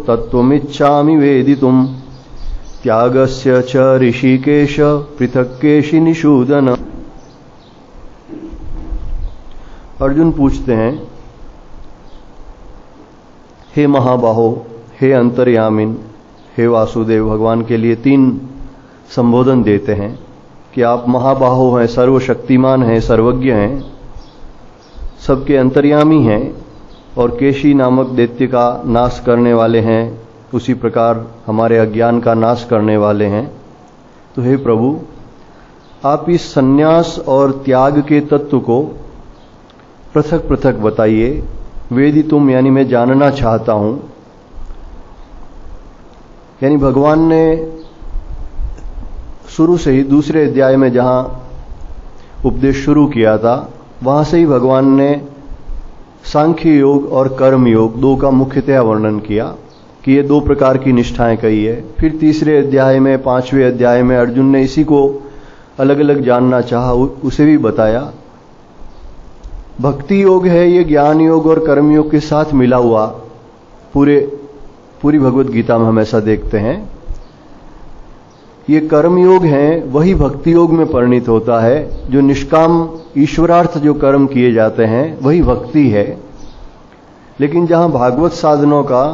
तत्त्वमिच्छामि वेदितुम् त्यागस्य च ऋषिकेश पृथक्केशि निषूदन। अर्जुन पूछते हैं, हे महाबाहो, हे अंतर्यामिन, हे वासुदेव, भगवान के लिए 3 संबोधन देते हैं कि आप महाबाहो हैं, सर्वशक्तिमान हैं, सर्वज्ञ हैं, सबके अंतर्यामी हैं और केशी नामक दैत्य का नाश करने वाले हैं, उसी प्रकार हमारे अज्ञान का नाश करने वाले हैं। तो हे प्रभु, आप इस संन्यास और त्याग के तत्व को पृथक पृथक बताइए। वेदितुम यानी मैं जानना चाहता हूं। यानी भगवान ने शुरू से ही दूसरे अध्याय में जहां उपदेश शुरू किया था, वहां से ही भगवान ने सांख्य योग और कर्म योग 2 का मुख्यतः वर्णन किया कि ये 2 प्रकार की निष्ठाएं कही है। फिर तीसरे अध्याय में, 5वें अध्याय में अर्जुन ने इसी को अलग अलग जानना चाहा, उसे भी बताया। भक्ति योग है ये ज्ञान योग और कर्म योग के साथ मिला हुआ पूरी भगवत गीता में हम ऐसा देखते हैं। ये कर्म योग है वही भक्ति योग में परिणित होता है। जो निष्काम ईश्वरार्थ जो कर्म किए जाते हैं वही भक्ति है। लेकिन जहां भागवत साधनों का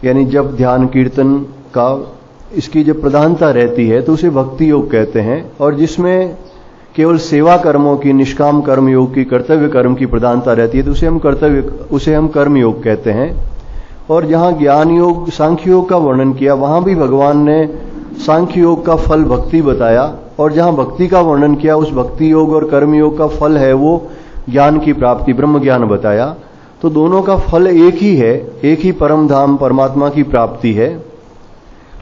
यानी जब ध्यान कीर्तन का इसकी जब प्रधानता रहती है तो उसे भक्ति योग कहते हैं। और जिसमें केवल सेवा कर्मों की, निष्काम कर्म योग की, कर्तव्य कर्म की प्रधानता रहती है तो उसे हम कर्म योग कहते हैं। और जहां ज्ञान योग, सांख्य योग का वर्णन किया, वहां भी भगवान ने सांख्य योग का फल भक्ति बताया। और जहां भक्ति का वर्णन किया, उस भक्ति योग और कर्म योग का फल है वो ज्ञान की प्राप्ति, ब्रह्म ज्ञान बताया। तो दोनों का फल एक ही है, एक ही परम धाम परमात्मा की प्राप्ति है।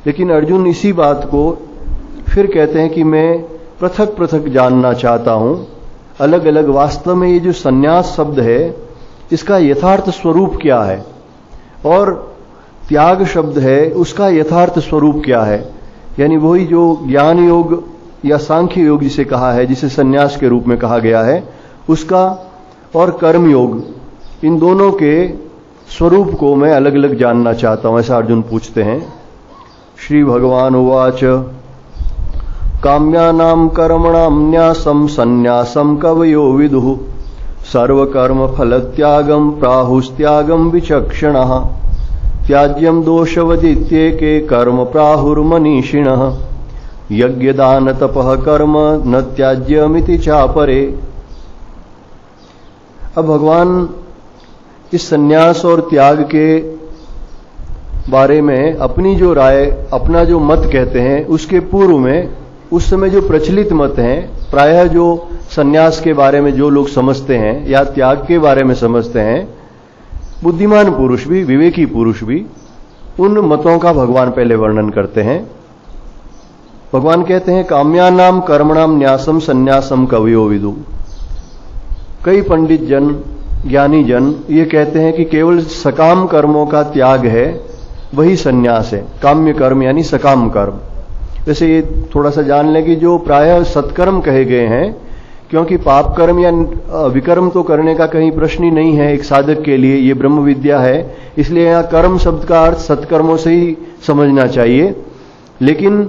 लेकिन अर्जुन इसी बात को फिर कहते हैं कि मैं पृथक पृथक जानना चाहता हूं, अलग अलग। वास्तव में ये जो संन्यास शब्द है इसका यथार्थ स्वरूप क्या है और त्याग शब्द है उसका यथार्थ स्वरूप क्या है। यानी वही जो ज्ञान योग या सांख्य योग जिसे कहा है, जिसे संन्यास के रूप में कहा गया है, उसका और कर्म योग, इन दोनों के स्वरूप को मैं अलग अलग जानना चाहता हूं, ऐसा अर्जुन पूछते हैं। श्री भगवान उवाच काम्यानां कर्मणां न्यासं संन्यासं कवयो विदुः सर्वकर्म फलत्यागं प्राहुस्त्यागं विचक्षणः त्याज्यं दोषवदित्येके कर्म प्राहुर्मनीषिणः यज्ञदान तपः कर्म न त्याज्यमिति चापरे। अब भगवान इस संन्यास और त्याग के बारे में अपनी जो राय, अपना जो मत कहते हैं, उसके पूर्व में उस समय जो प्रचलित मत हैं, प्रायः जो संन्यास के बारे में जो लोग समझते हैं या त्याग के बारे में समझते हैं, बुद्धिमान पुरुष भी, विवेकी पुरुष भी, उन मतों का भगवान पहले वर्णन करते हैं। भगवान कहते हैं काम्यानाम कर्मणाम न्यासम संन्यासम कवयो विदु। कई पंडित जन, ज्ञानी जन ये कहते हैं कि केवल सकाम कर्मों का त्याग है वही संन्यास है। काम्य कर्म यानी सकाम कर्म। वैसे ये थोड़ा सा जान लें कि जो प्रायः सत्कर्म कहे गए हैं, क्योंकि पाप कर्म या विकर्म तो करने का कहीं प्रश्न ही नहीं है एक साधक के लिए, ये ब्रह्म विद्या है, इसलिए यहां कर्म शब्द का अर्थ सत्कर्मों से ही समझना चाहिए। लेकिन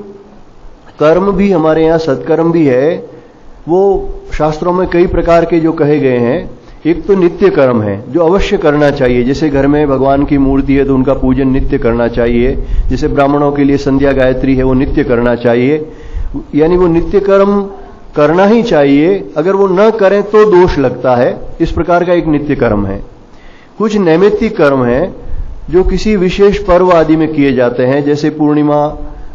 कर्म भी हमारे यहाँ सत्कर्म भी है, वो शास्त्रों में कई प्रकार के जो कहे गए हैं। एक तो नित्य कर्म है जो अवश्य करना चाहिए, जैसे घर में भगवान की मूर्ति है तो उनका पूजन नित्य करना चाहिए, जैसे ब्राह्मणों के लिए संध्या गायत्री है वो नित्य करना चाहिए। यानी वो नित्य कर्म करना ही चाहिए, अगर वो न करें तो दोष लगता है। इस प्रकार का एक नित्य कर्म है। कुछ नैमित्तिक कर्म है जो किसी विशेष पर्व आदि में किए जाते हैं, जैसे पूर्णिमा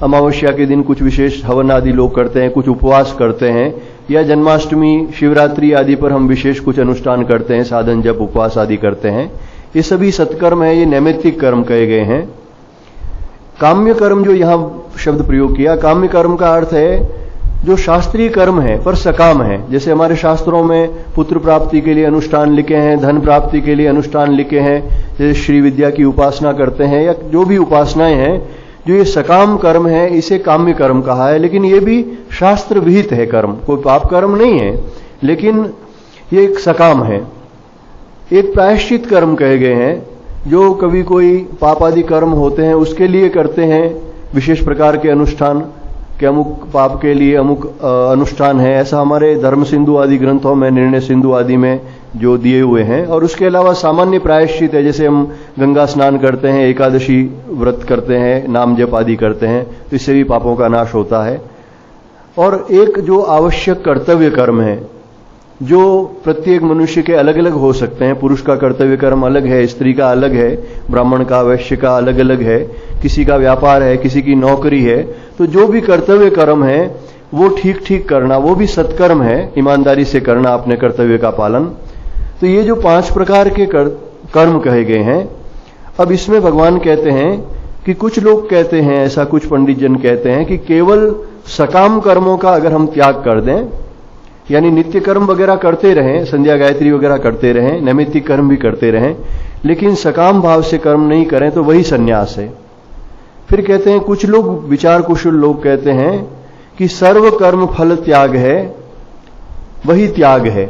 अमावस्या के दिन कुछ विशेष हवन आदि लोग करते हैं, कुछ उपवास करते हैं, या जन्माष्टमी शिवरात्रि आदि पर हम विशेष कुछ अनुष्ठान करते हैं, साधन जप उपवास आदि करते हैं। ये सभी सत्कर्म है, ये नैमित्तिक कर्म कहे गए हैं। काम्य कर्म जो यहां शब्द प्रयोग किया, काम्य कर्म का अर्थ है जो शास्त्रीय कर्म है पर सकाम है। जैसे हमारे शास्त्रों में पुत्र प्राप्ति के लिए अनुष्ठान लिखे हैं, धन प्राप्ति के लिए अनुष्ठान लिखे हैं, जैसे श्री विद्या की उपासना करते हैं या जो भी उपासनाएं हैं, जो ये सकाम कर्म है इसे काम्य कर्म कहा है। लेकिन ये भी शास्त्र विहित है कर्म, कोई पाप कर्म नहीं है, लेकिन ये एक सकाम है। एक प्रायश्चित कर्म कहे गए हैं जो कभी कोई पाप आदि कर्म होते हैं उसके लिए करते हैं विशेष प्रकार के अनुष्ठान, कि अमुक पाप के लिए अमुक अनुष्ठान है, ऐसा हमारे धर्म सिंधु आदि ग्रंथों में, निर्णय सिंधु आदि में जो दिए हुए हैं। और उसके अलावा सामान्य प्रायश्चित है, जैसे हम गंगा स्नान करते हैं, एकादशी व्रत करते हैं, नाम जप आदि करते हैं, तो इससे भी पापों का नाश होता है। और एक जो आवश्यक कर्तव्य कर्म है जो प्रत्येक मनुष्य के अलग अलग हो सकते हैं, पुरुष का कर्तव्य कर्म अलग है, स्त्री का अलग है, ब्राह्मण का, वैश्य का अलग अलग है, किसी का व्यापार है, किसी की नौकरी है, तो जो भी कर्तव्य कर्म है वो ठीक ठीक करना, वो भी सत्कर्म है, ईमानदारी से करना अपने कर्तव्य का पालन। तो ये जो 5 प्रकार के कर्म कहे गए हैं, अब इसमें भगवान कहते हैं कि कुछ लोग कहते हैं, ऐसा कुछ पंडित जन कहते हैं कि केवल सकाम कर्मों का अगर हम त्याग कर दें, यानी नित्य कर्म वगैरह करते रहें, संध्या गायत्री वगैरह करते रहें, नैमित्तिक कर्म भी करते रहें, लेकिन सकाम भाव से कर्म नहीं करें तो वही सन्यास है। फिर कहते हैं कुछ लोग विचार कुशल लोग कहते हैं कि सर्व कर्म फल त्याग है, वही त्याग है।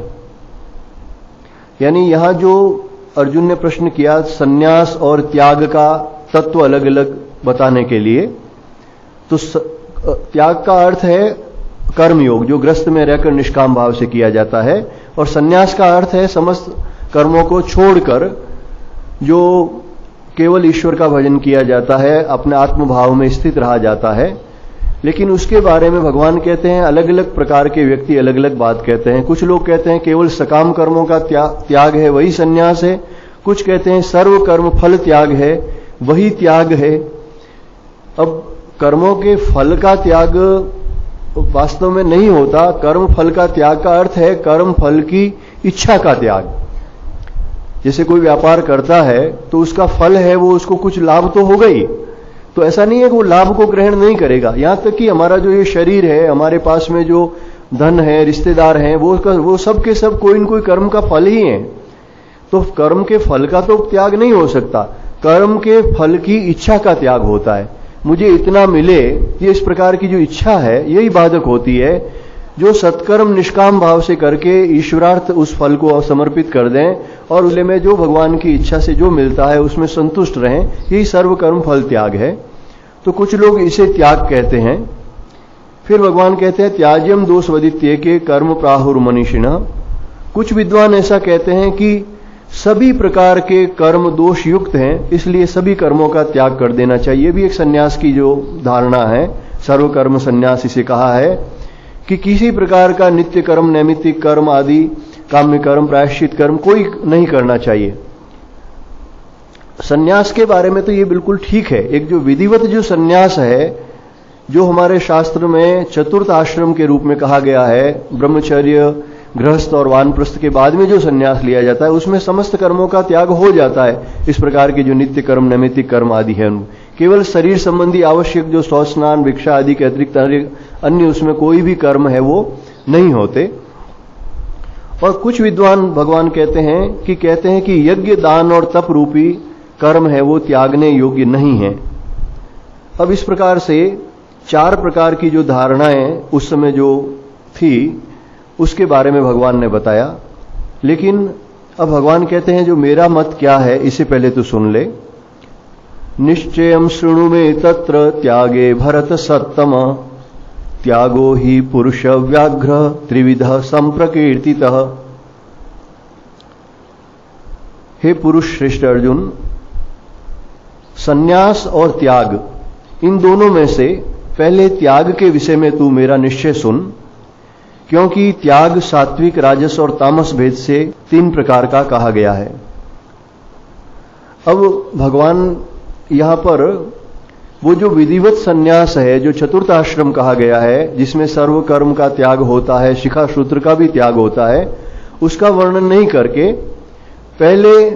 यानी यहां जो अर्जुन ने प्रश्न किया सन्यास और त्याग का तत्व अलग अलग बताने के लिए, तो त्याग का अर्थ है कर्मयोग, जो गृहस्थ में रहकर निष्काम भाव से किया जाता है, और सन्यास का अर्थ है समस्त कर्मों को छोड़कर जो केवल ईश्वर का भजन किया जाता है, अपने आत्मभाव में स्थित रहा जाता है। लेकिन उसके बारे में भगवान कहते हैं अलग अलग प्रकार के व्यक्ति अलग अलग बात कहते हैं। कुछ लोग कहते हैं केवल सकाम कर्मों का त्याग है, वही सन्यास है। कुछ कहते हैं सर्व कर्म फल त्याग है, वही त्याग है। अब कर्मों के फल का त्याग वास्तव में नहीं होता। कर्म फल का त्याग का अर्थ है कर्म फल की इच्छा का त्याग। जैसे कोई व्यापार करता है तो उसका फल है वो, उसको कुछ लाभ तो होगा ही, तो ऐसा नहीं है कि वो लाभ को ग्रहण नहीं करेगा। यहां तक कि हमारा जो ये शरीर है, हमारे पास में जो धन है, रिश्तेदार हैं, वो सब के सब कोई न कोई कर्म का फल ही है। तो कर्म के फल का तो त्याग नहीं हो सकता, कर्म के फल की इच्छा का त्याग होता है। मुझे इतना मिले, ये इस प्रकार की जो इच्छा है यही बाधक होती है। जो सत्कर्म निष्काम भाव से करके ईश्वरार्थ उस फल को समर्पित कर दें और उसले में जो भगवान की इच्छा से जो मिलता है उसमें संतुष्ट रहें, यही सर्वकर्म फल त्याग है। तो कुछ लोग इसे त्याग कहते हैं। फिर भगवान कहते हैं त्याज्यम दोष वदित्य के कर्म प्राहुर मनीषिणः। कुछ विद्वान ऐसा कहते हैं कि सभी प्रकार के कर्म दोष युक्त हैं, इसलिए सभी कर्मों का त्याग कर देना चाहिए। भी एक सन्यास की जो धारणा है, सर्वकर्म सन्यास इसे कहा है कि किसी प्रकार का नित्य कर्म, नैमित्तिक कर्म आदि, काम्य कर्म, प्रायश्चित कर्म कोई नहीं करना चाहिए। सन्यास के बारे में तो ये बिल्कुल ठीक है। एक जो विधिवत जो सन्यास है, जो हमारे शास्त्र में चतुर्थ आश्रम के रूप में कहा गया है, ब्रह्मचर्य, गृहस्थ और वानप्रस्थ के बाद में जो सन्यास लिया जाता है उसमें समस्त कर्मों का त्याग हो जाता है। इस प्रकार के जो नित्य कर्म, नैमित्तिक कर्म आदि है, केवल शरीर संबंधी आवश्यक जो शौच स्नान, भिक्षा आदि के अतिरिक्त अन्य उसमें कोई भी कर्म है वो नहीं होते। और कुछ विद्वान भगवान कहते हैं कि यज्ञ, दान और तप रूपी कर्म है वो त्यागने योग्य नहीं है। अब इस प्रकार से 4 प्रकार की जो धारणाएं उस समय जो थी उसके बारे में भगवान ने बताया। लेकिन अब भगवान कहते हैं जो मेरा मत क्या है इसे पहले तो सुन ले। निश्चयम शृणु मे तत्र त्यागे भरत सत्तम, त्यागो ही पुरुष व्याघ्र त्रिविध संप्रकीर्तितः। हे पुरुष श्रेष्ठ अर्जुन, सन्यास और त्याग इन दोनों में से पहले त्याग के विषय में तू मेरा निश्चय सुन, क्योंकि त्याग सात्विक, राजस और तामस भेद से 3 प्रकार का कहा गया है। अब भगवान यहां पर वो जो विधिवत सन्यास है, जो चतुर्थ आश्रम कहा गया है, जिसमें सर्व कर्म का त्याग होता है, शिखा सूत्र का भी त्याग होता है, उसका वर्णन नहीं करके पहले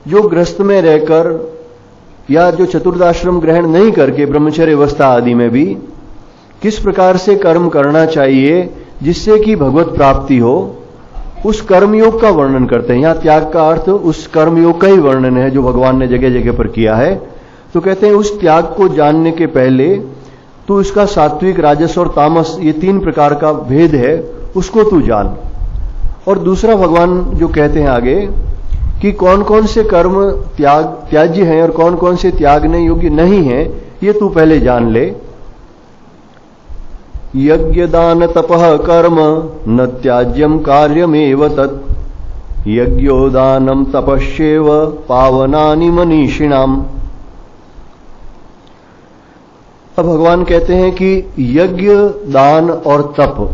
जो गृहस्थ में रहकर या जो चतुर्दाश्रम ग्रहण नहीं करके ब्रह्मचर्य अवस्था आदि में भी किस प्रकार से कर्म करना चाहिए जिससे कि भगवत प्राप्ति हो, उस कर्मयोग का वर्णन करते हैं। यहां त्याग का अर्थ उस कर्मयोग का ही वर्णन है जो भगवान ने जगह जगह पर किया है। तो कहते हैं उस त्याग को जानने के पहले तो इसका सात्विक, राजस और तामस ये 3 प्रकार का भेद है, उसको तू जान। और दूसरा भगवान जो कहते हैं आगे कि कौन कौन से कर्म त्याज्य हैं और कौन कौन से त्यागने योग्य नहीं हैं, ये तू पहले जान ले। यज्ञ दान तपः कर्म न त्याज्यम कार्यमेव तत्, यज्ञो दानम तपस्येव पावनानि मनीषिणाम। अब भगवान कहते हैं कि यज्ञ, दान और तप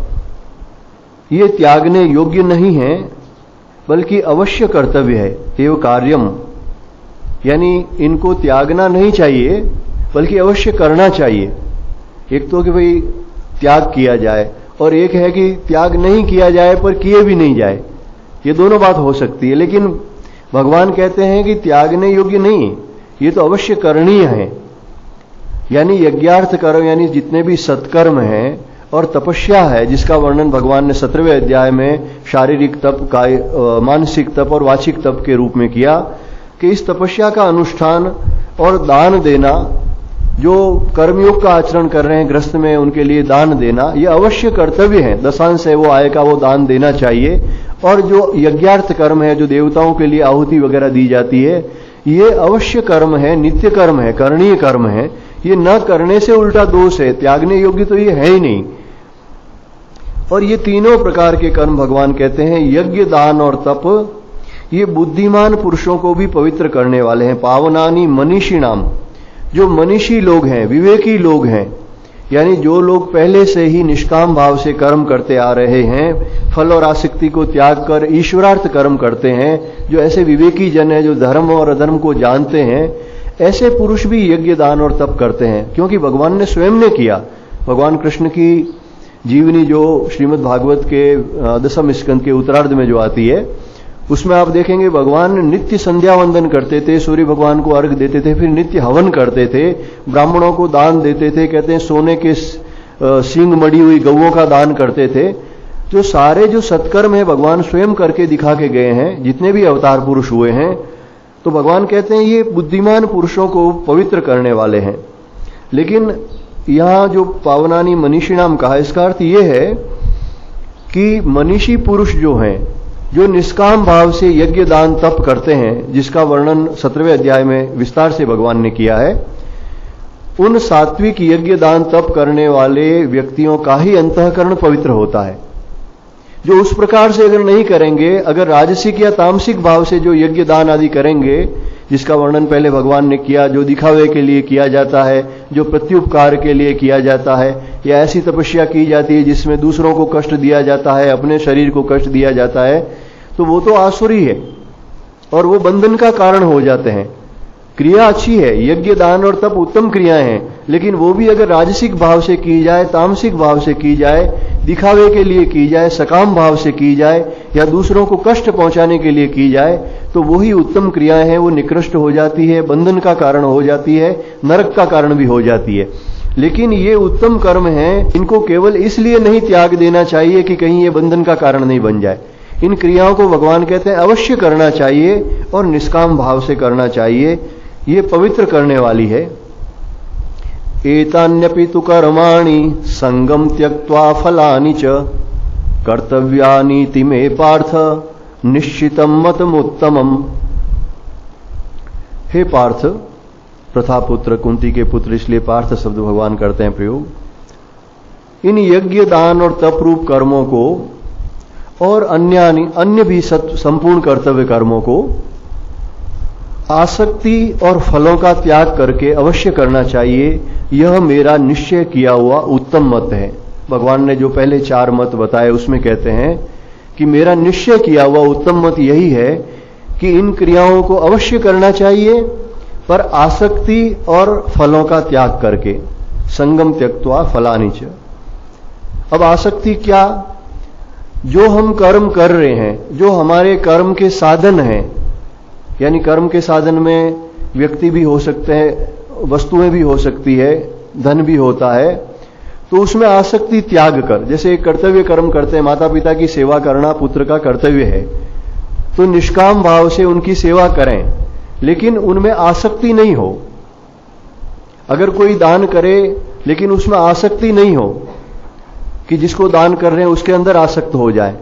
ये त्यागने योग्य नहीं है, बल्कि अवश्य कर्तव्य है। एव कार्यम, यानी इनको त्यागना नहीं चाहिए बल्कि अवश्य करना चाहिए। एक तो कि भाई त्याग किया जाए, और एक है कि त्याग नहीं किया जाए पर किए भी नहीं जाए, ये दोनों बात हो सकती है। लेकिन भगवान कहते हैं कि त्यागने योग्य नहीं, ये तो अवश्य करणीय है। यानी यज्ञार्थ कर्म, यानी जितने भी सत्कर्म हैं, और तपस्या है जिसका वर्णन भगवान ने 17वें अध्याय में शारीरिक तप, मानसिक तप और वाचिक तप के रूप में किया, कि इस तपस्या का अनुष्ठान और दान देना, जो कर्मयोग का आचरण कर रहे हैं गृहस्थ में उनके लिए दान देना, ये अवश्य कर्तव्य है। दशांश है वो आय का, वो दान देना चाहिए। और जो यज्ञार्थ कर्म है, जो देवताओं के लिए आहुति वगैरह दी जाती है, ये अवश्य कर्म है, नित्य कर्म है, करणीय कर्म है। ये न करने से उल्टा दोष है, त्यागने योग्य तो ये है ही नहीं। और ये तीनों प्रकार के कर्म भगवान कहते हैं, यज्ञ, दान और तप, ये बुद्धिमान पुरुषों को भी पवित्र करने वाले हैं। पावनानि मनीषिणाम, जो मनीषी लोग हैं, विवेकी लोग हैं, यानी जो लोग पहले से ही निष्काम भाव से कर्म करते आ रहे हैं, फल और आसक्ति को त्याग कर ईश्वरार्थ कर्म करते हैं, जो ऐसे विवेकी जन हैं, जो धर्म और अधर्म को जानते हैं, ऐसे पुरुष भी यज्ञ, दान और तप करते हैं। क्योंकि भगवान ने स्वयं ने किया। भगवान कृष्ण की जीवनी जो श्रीमद् भागवत के 10वें स्कंद के उत्तरार्ध में जो आती है, उसमें आप देखेंगे भगवान नित्य संध्या वंदन करते थे, सूर्य भगवान को अर्घ देते थे, फिर नित्य हवन करते थे, ब्राह्मणों को दान देते थे। कहते हैं सोने के सींग मड़ी हुई गौओं का दान करते थे। जो सारे जो सत्कर्म है भगवान स्वयं करके दिखा के गए हैं, जितने भी अवतार पुरुष हुए हैं। तो भगवान कहते हैं ये बुद्धिमान पुरुषों को पवित्र करने वाले हैं। लेकिन यहां जो पावनानि मनीषिणाम कहा, इसका अर्थ ये है कि मनीषी पुरुष जो हैं, जो निष्काम भाव से यज्ञ, दान, तप करते हैं, जिसका वर्णन 17वें अध्याय में विस्तार से भगवान ने किया है, उन सात्विक यज्ञ, दान, तप करने वाले व्यक्तियों का ही अंतःकरण पवित्र होता है। जो उस प्रकार से अगर नहीं करेंगे, अगर राजसिक या तामसिक भाव से जो यज्ञ, दान आदि करेंगे, जिसका वर्णन पहले भगवान ने किया, जो दिखावे के लिए किया जाता है, जो प्रत्युपकार के लिए किया जाता है, या ऐसी तपस्या की जाती है जिसमें दूसरों को कष्ट दिया जाता है, अपने शरीर को कष्ट दिया जाता है, तो वो तो आसुरी है और वो बंधन का कारण हो जाते हैं। क्रिया अच्छी है, यज्ञ, दान और तप उत्तम क्रियाएं हैं, लेकिन वो भी अगर राजसिक भाव से की जाए, तामसिक भाव से की जाए, दिखावे के लिए की जाए, सकाम भाव से की जाए, या दूसरों को कष्ट पहुंचाने के लिए की जाए, तो वही उत्तम क्रियाएं हैं, वो निकृष्ट हो जाती है, बंधन का कारण हो जाती है, नरक का कारण भी हो जाती है। लेकिन ये उत्तम कर्म हैं, इनको केवल इसलिए नहीं त्याग देना चाहिए कि कहीं ये बंधन का कारण नहीं बन जाए। इन क्रियाओं को भगवान कहते हैं अवश्य करना चाहिए और निष्काम भाव से करना चाहिए, ये पवित्र करने वाली है। एतान्यपि तु कर्माणि संगम त्यक्त्वा फलानि च कर्तव्यानीति मे पार्थ निश्चितम मतमुत्तमम। हे पार्थ, प्रथापुत्र कुंती के पुत्र इसलिए पार्थ शब्द भगवान करते हैं प्रयोग। इन यज्ञ, दान और तप रूप कर्मों को और अन्य भी संपूर्ण कर्तव्य कर्मों को आसक्ति और फलों का त्याग करके अवश्य करना चाहिए। यह मेरा निश्चय किया हुआ उत्तम मत है। भगवान ने जो पहले 4 मत बताए उसमें कहते हैं कि मेरा निश्चय किया हुआ उत्तम मत यही है कि इन क्रियाओं को अवश्य करना चाहिए, पर आसक्ति और फलों का त्याग करके। संगम त्यक्त्वा फलानि च। अब आसक्ति क्या? जो हम कर्म कर रहे हैं, जो हमारे कर्म के साधन हैं, यानी कर्म के साधन में व्यक्ति भी हो सकते हैं, वस्तुएं भी हो सकती है, धन भी होता है, तो उसमें आसक्ति त्याग कर, जैसे एक कर्तव्य कर्म करते हैं, माता पिता की सेवा करना पुत्र का कर्तव्य है, तो निष्काम भाव से उनकी सेवा करें, लेकिन उनमें आसक्ति नहीं हो। अगर कोई दान करे लेकिन उसमें आसक्ति नहीं हो कि जिसको दान कर रहे हैं उसके अंदर आसक्त हो जाए,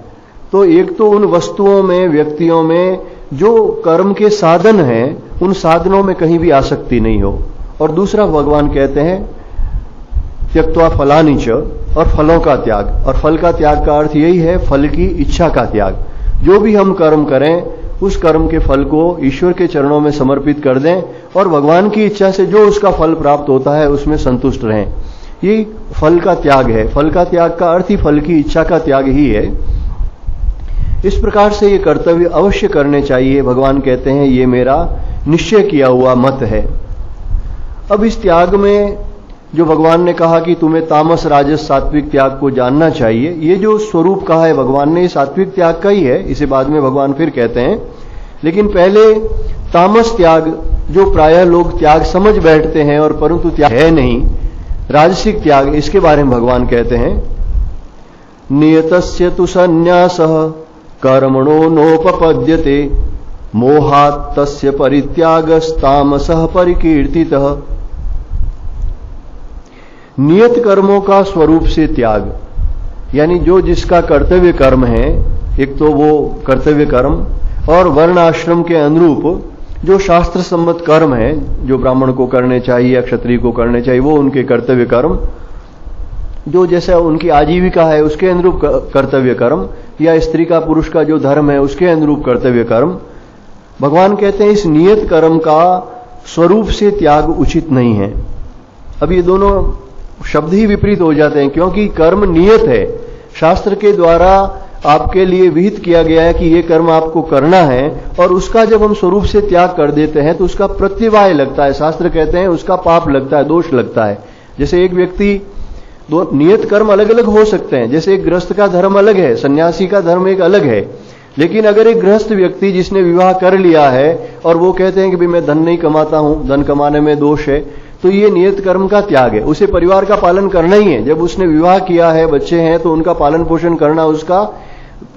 तो एक तो उन वस्तुओं में, व्यक्तियों में जो कर्म के साधन हैं उन साधनों में कहीं भी आसक्ति नहीं हो। और दूसरा भगवान कहते हैं त्यक्त्वा फलानि च, और फलों का त्याग। और फल का त्याग का अर्थ यही है फल की इच्छा का त्याग। जो भी हम कर्म करें उस कर्म के फल को ईश्वर के चरणों में समर्पित कर दें और भगवान की इच्छा से जो उसका फल प्राप्त होता है उसमें संतुष्ट रहें। ये फल का त्याग है। फल का त्याग का अर्थ ही फल की इच्छा का त्याग ही है। इस प्रकार से ये कर्तव्य अवश्य करने चाहिए। भगवान कहते हैं ये मेरा निश्चय किया हुआ मत है। अब इस त्याग में जो भगवान ने कहा कि तुम्हें तामस राजस सात्विक त्याग को जानना चाहिए, ये जो स्वरूप कहा है भगवान ने सात्विक त्याग का ही है। इसे बाद में भगवान फिर कहते हैं, लेकिन पहले तामस त्याग जो प्रायः लोग त्याग समझ बैठते हैं और परंतु त्याग है नहीं, राजसिक त्याग, इसके बारे में भगवान कहते हैं नियतस्य तु संन्यासः कर्मणो नोपपद्यते मोहात् तस्य परित्यागस्तामसः परिकीर्तितः। नियत कर्मों का स्वरूप से त्याग, यानी जो जिसका कर्तव्य कर्म है, एक तो वो कर्तव्य कर्म और वर्ण आश्रम के अनुरूप जो शास्त्र सम्मत कर्म है, जो ब्राह्मण को करने चाहिए या क्षत्रिय को करने चाहिए, वो उनके कर्तव्य कर्म, जो जैसा उनकी आजीविका है उसके अनुरूप कर्तव्य कर्म, या स्त्री का पुरुष का जो धर्म है उसके अनुरूप कर्तव्य कर्म। भगवान कहते हैं इस नियत कर्म का स्वरूप से त्याग उचित नहीं है। अब ये दोनों शब्द ही विपरीत हो जाते हैं, क्योंकि कर्म नियत है, शास्त्र के द्वारा आपके लिए विहित किया गया है कि ये कर्म आपको करना है, और उसका जब हम स्वरूप से त्याग कर देते हैं तो उसका प्रत्यवाय लगता है। शास्त्र कहते हैं उसका पाप लगता है, दोष लगता है। जैसे एक व्यक्ति, दो नियत कर्म अलग अलग हो सकते हैं, जैसे एक गृहस्थ का धर्म अलग है, सन्यासी का धर्म एक अलग है। लेकिन अगर एक गृहस्थ व्यक्ति जिसने विवाह कर लिया है और वो कहते हैं कि भाई मैं धन नहीं कमाता हूं, धन कमाने में दोष है, तो ये नियत कर्म का त्याग है। उसे परिवार का पालन करना ही है। जब उसने विवाह किया है, बच्चे हैं, तो उनका पालन पोषण करना उसका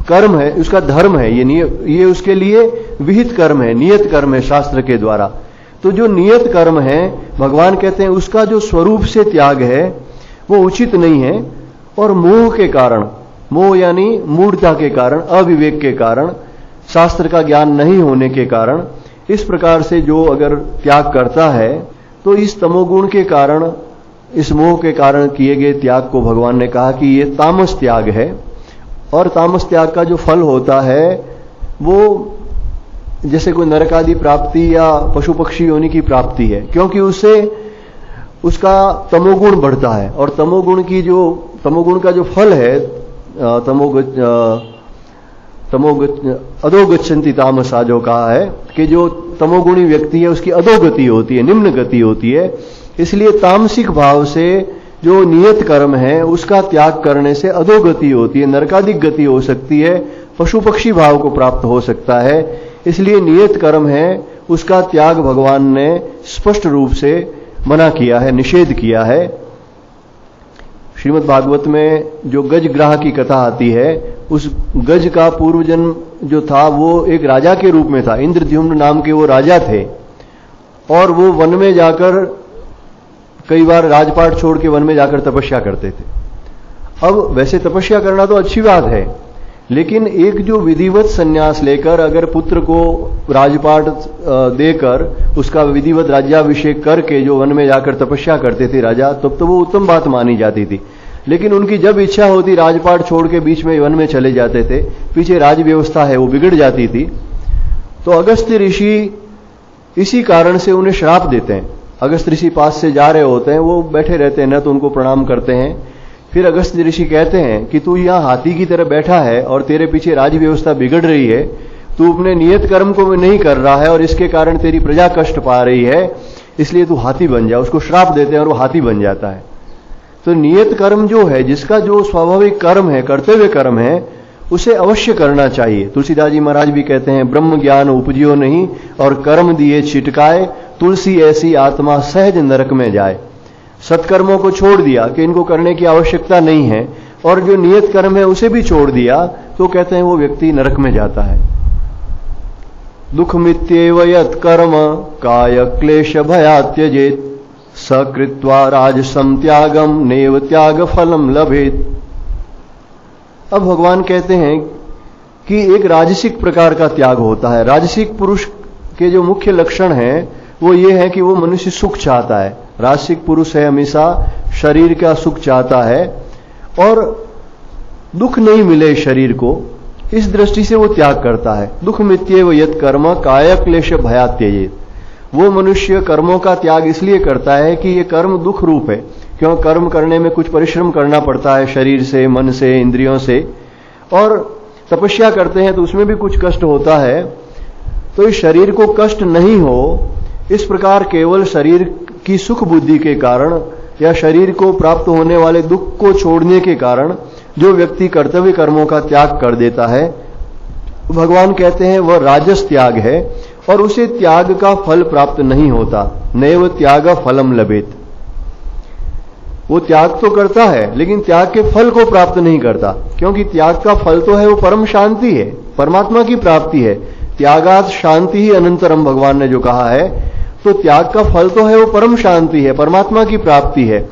कर्म है, उसका धर्म है। ये उसके लिए विहित कर्म है, नियत कर्म है शास्त्र के द्वारा। तो जो नियत कर्म है भगवान कहते हैं उसका जो स्वरूप से त्याग है वो उचित नहीं है। और मोह के कारण, मोह यानी मूढ़ता के कारण, अविवेक के कारण, शास्त्र का ज्ञान नहीं होने के कारण, इस प्रकार से जो अगर त्याग करता है तो इस तमोगुण के कारण, इस मोह के कारण किए गए त्याग को भगवान ने कहा कि ये तामस त्याग है। और तामस त्याग का जो फल होता है वो जैसे कोई नरक आदि प्राप्ति या पशु पक्षी योनि की प्राप्ति है, क्योंकि उससे उसका तमोगुण बढ़ता है। और तमोगुण का जो फल है, अधोगच्छन्ति तामसा, जो कहा है कि जो तमोगुणी व्यक्ति है उसकी अधोगति होती है, निम्न गति होती है। इसलिए तामसिक भाव से जो नियत कर्म है उसका त्याग करने से अधोगति होती है, नरकादिक गति हो सकती है, पशु पक्षी भाव को प्राप्त हो सकता है। इसलिए नियत कर्म है उसका त्याग भगवान ने स्पष्ट रूप से मना किया है, निषेध किया है। श्रीमद् भागवत में जो गज ग्राह की कथा आती है, उस गज का पूर्व जन्म जो था वो एक राजा के रूप में था। इंद्रद्युम्न नाम के वो राजा थे और वो वन में जाकर कई बार राजपाट छोड़ के वन में जाकर तपस्या करते थे। अब वैसे तपस्या करना तो अच्छी बात है, लेकिन एक जो विधिवत संन्यास लेकर अगर पुत्र को राजपाट देकर उसका विधिवत राज्याभिषेक करके जो वन में जाकर तपस्या करते थे राजा, तब तो वो उत्तम बात मानी जाती थी। लेकिन उनकी जब इच्छा होती राजपाट छोड़ के बीच में वन में चले जाते थे, पीछे राज व्यवस्था है वो बिगड़ जाती थी। तो अगस्त्य ऋषि इसी कारण से उन्हें श्राप देते हैं। अगस्त्य ऋषि पास से जा रहे होते हैं, वो बैठे रहते हैं, न तो उनको प्रणाम करते हैं। फिर अगस्त्य ऋषि कहते हैं कि तू यहां हाथी की तरह बैठा है और तेरे पीछे राज व्यवस्था बिगड़ रही है, तू अपने नियत कर्म को नहीं कर रहा है और इसके कारण तेरी प्रजा कष्ट पा रही है, इसलिए तू हाथी बन जा। उसको श्राप देते हैं और वो हाथी बन जाता है। तो नियत कर्म जो है, जिसका जो स्वाभाविक कर्म है, कर्तव्य कर्म है, उसे अवश्य करना चाहिए। तुलसीदास जी महाराज भी कहते हैं ब्रह्म ज्ञान उपजियो नहीं और कर्म दिए छिटकाए, तुलसी ऐसी आत्मा सहज नरक में जाए। सत्कर्मों को छोड़ दिया कि इनको करने की आवश्यकता नहीं है, और जो नियत कर्म है उसे भी छोड़ दिया, तो कहते हैं वो व्यक्ति नरक में जाता है। दुख मित्येव यत् कर्म काय क्लेश भया त्यजेत, सकृत्वा राजसं त्यागम नैव त्याग फलम लभेत। अब भगवान कहते हैं कि एक राजसिक प्रकार का त्याग होता है। राजसिक पुरुष के जो मुख्य लक्षण हैं वो ये है कि वो मनुष्य सुख चाहता है। राजसिक पुरुष है हमेशा शरीर का सुख चाहता है और दुख नहीं मिले शरीर को, इस दृष्टि से वो त्याग करता है। दुख मित्येव यत् कर्म काय क्लेश भयात् त्यजेत्। वो मनुष्य कर्मों का त्याग इसलिए करता है कि ये कर्म दुख रूप है, क्यों कर्म करने में कुछ परिश्रम करना पड़ता है शरीर से, मन से, इंद्रियों से, और तपस्या करते हैं तो उसमें भी कुछ कष्ट होता है। तो इस शरीर को कष्ट नहीं हो, इस प्रकार केवल शरीर की सुख बुद्धि के कारण या शरीर को प्राप्त होने वाले दुख को छोड़ने के कारण जो व्यक्ति कर्तव्य कर्मों का त्याग कर देता है, भगवान कहते हैं वह राजस त्याग है और उसे त्याग का फल प्राप्त नहीं होता। नैव त्याग फलम लभेत। वो त्याग तो करता है लेकिन त्याग के फल को प्राप्त नहीं करता, क्योंकि त्याग का फल तो है वो परम शांति है, परमात्मा की प्राप्ति है। त्यागात शांति ही अनंतरम, भगवान ने जो कहा है, तो त्याग का फल तो है वो परम शांति है, परमात्मा की प्राप्ति है।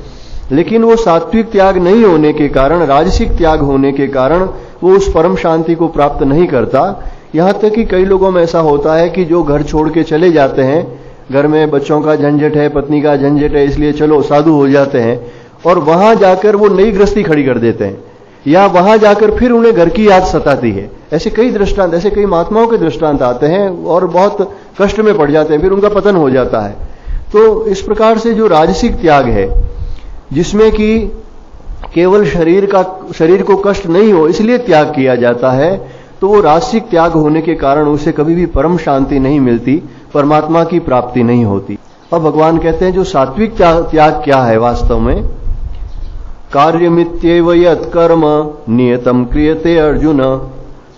लेकिन वो सात्विक त्याग नहीं होने के कारण, राजसिक त्याग होने के कारण वो उस परम शांति को प्राप्त नहीं करता। यहां तक कि कई लोगों में ऐसा होता है कि जो घर छोड़ के चले जाते हैं, घर में बच्चों का झंझट है, पत्नी का झंझट है, इसलिए चलो साधु हो जाते हैं, और वहां जाकर वो नई गृहस्थी खड़ी कर देते हैं, या वहां जाकर फिर उन्हें घर की याद सताती है। ऐसे कई दृष्टांत, ऐसे कई महात्माओं के दृष्टांत आते हैं और बहुत कष्ट में पड़ जाते हैं, फिर उनका पतन हो जाता है। तो इस प्रकार से जो राजसिक त्याग है, जिसमें कि केवल शरीर को कष्ट नहीं हो इसलिए त्याग किया जाता है, तो वो राजसिक त्याग होने के कारण उसे कभी भी परम शांति नहीं मिलती, परमात्मा की प्राप्ति नहीं होती। अब भगवान कहते हैं जो सात्विक त्याग क्या है वास्तव में, कार्यमित्येव यत् कर्म नियतम क्रियते अर्जुन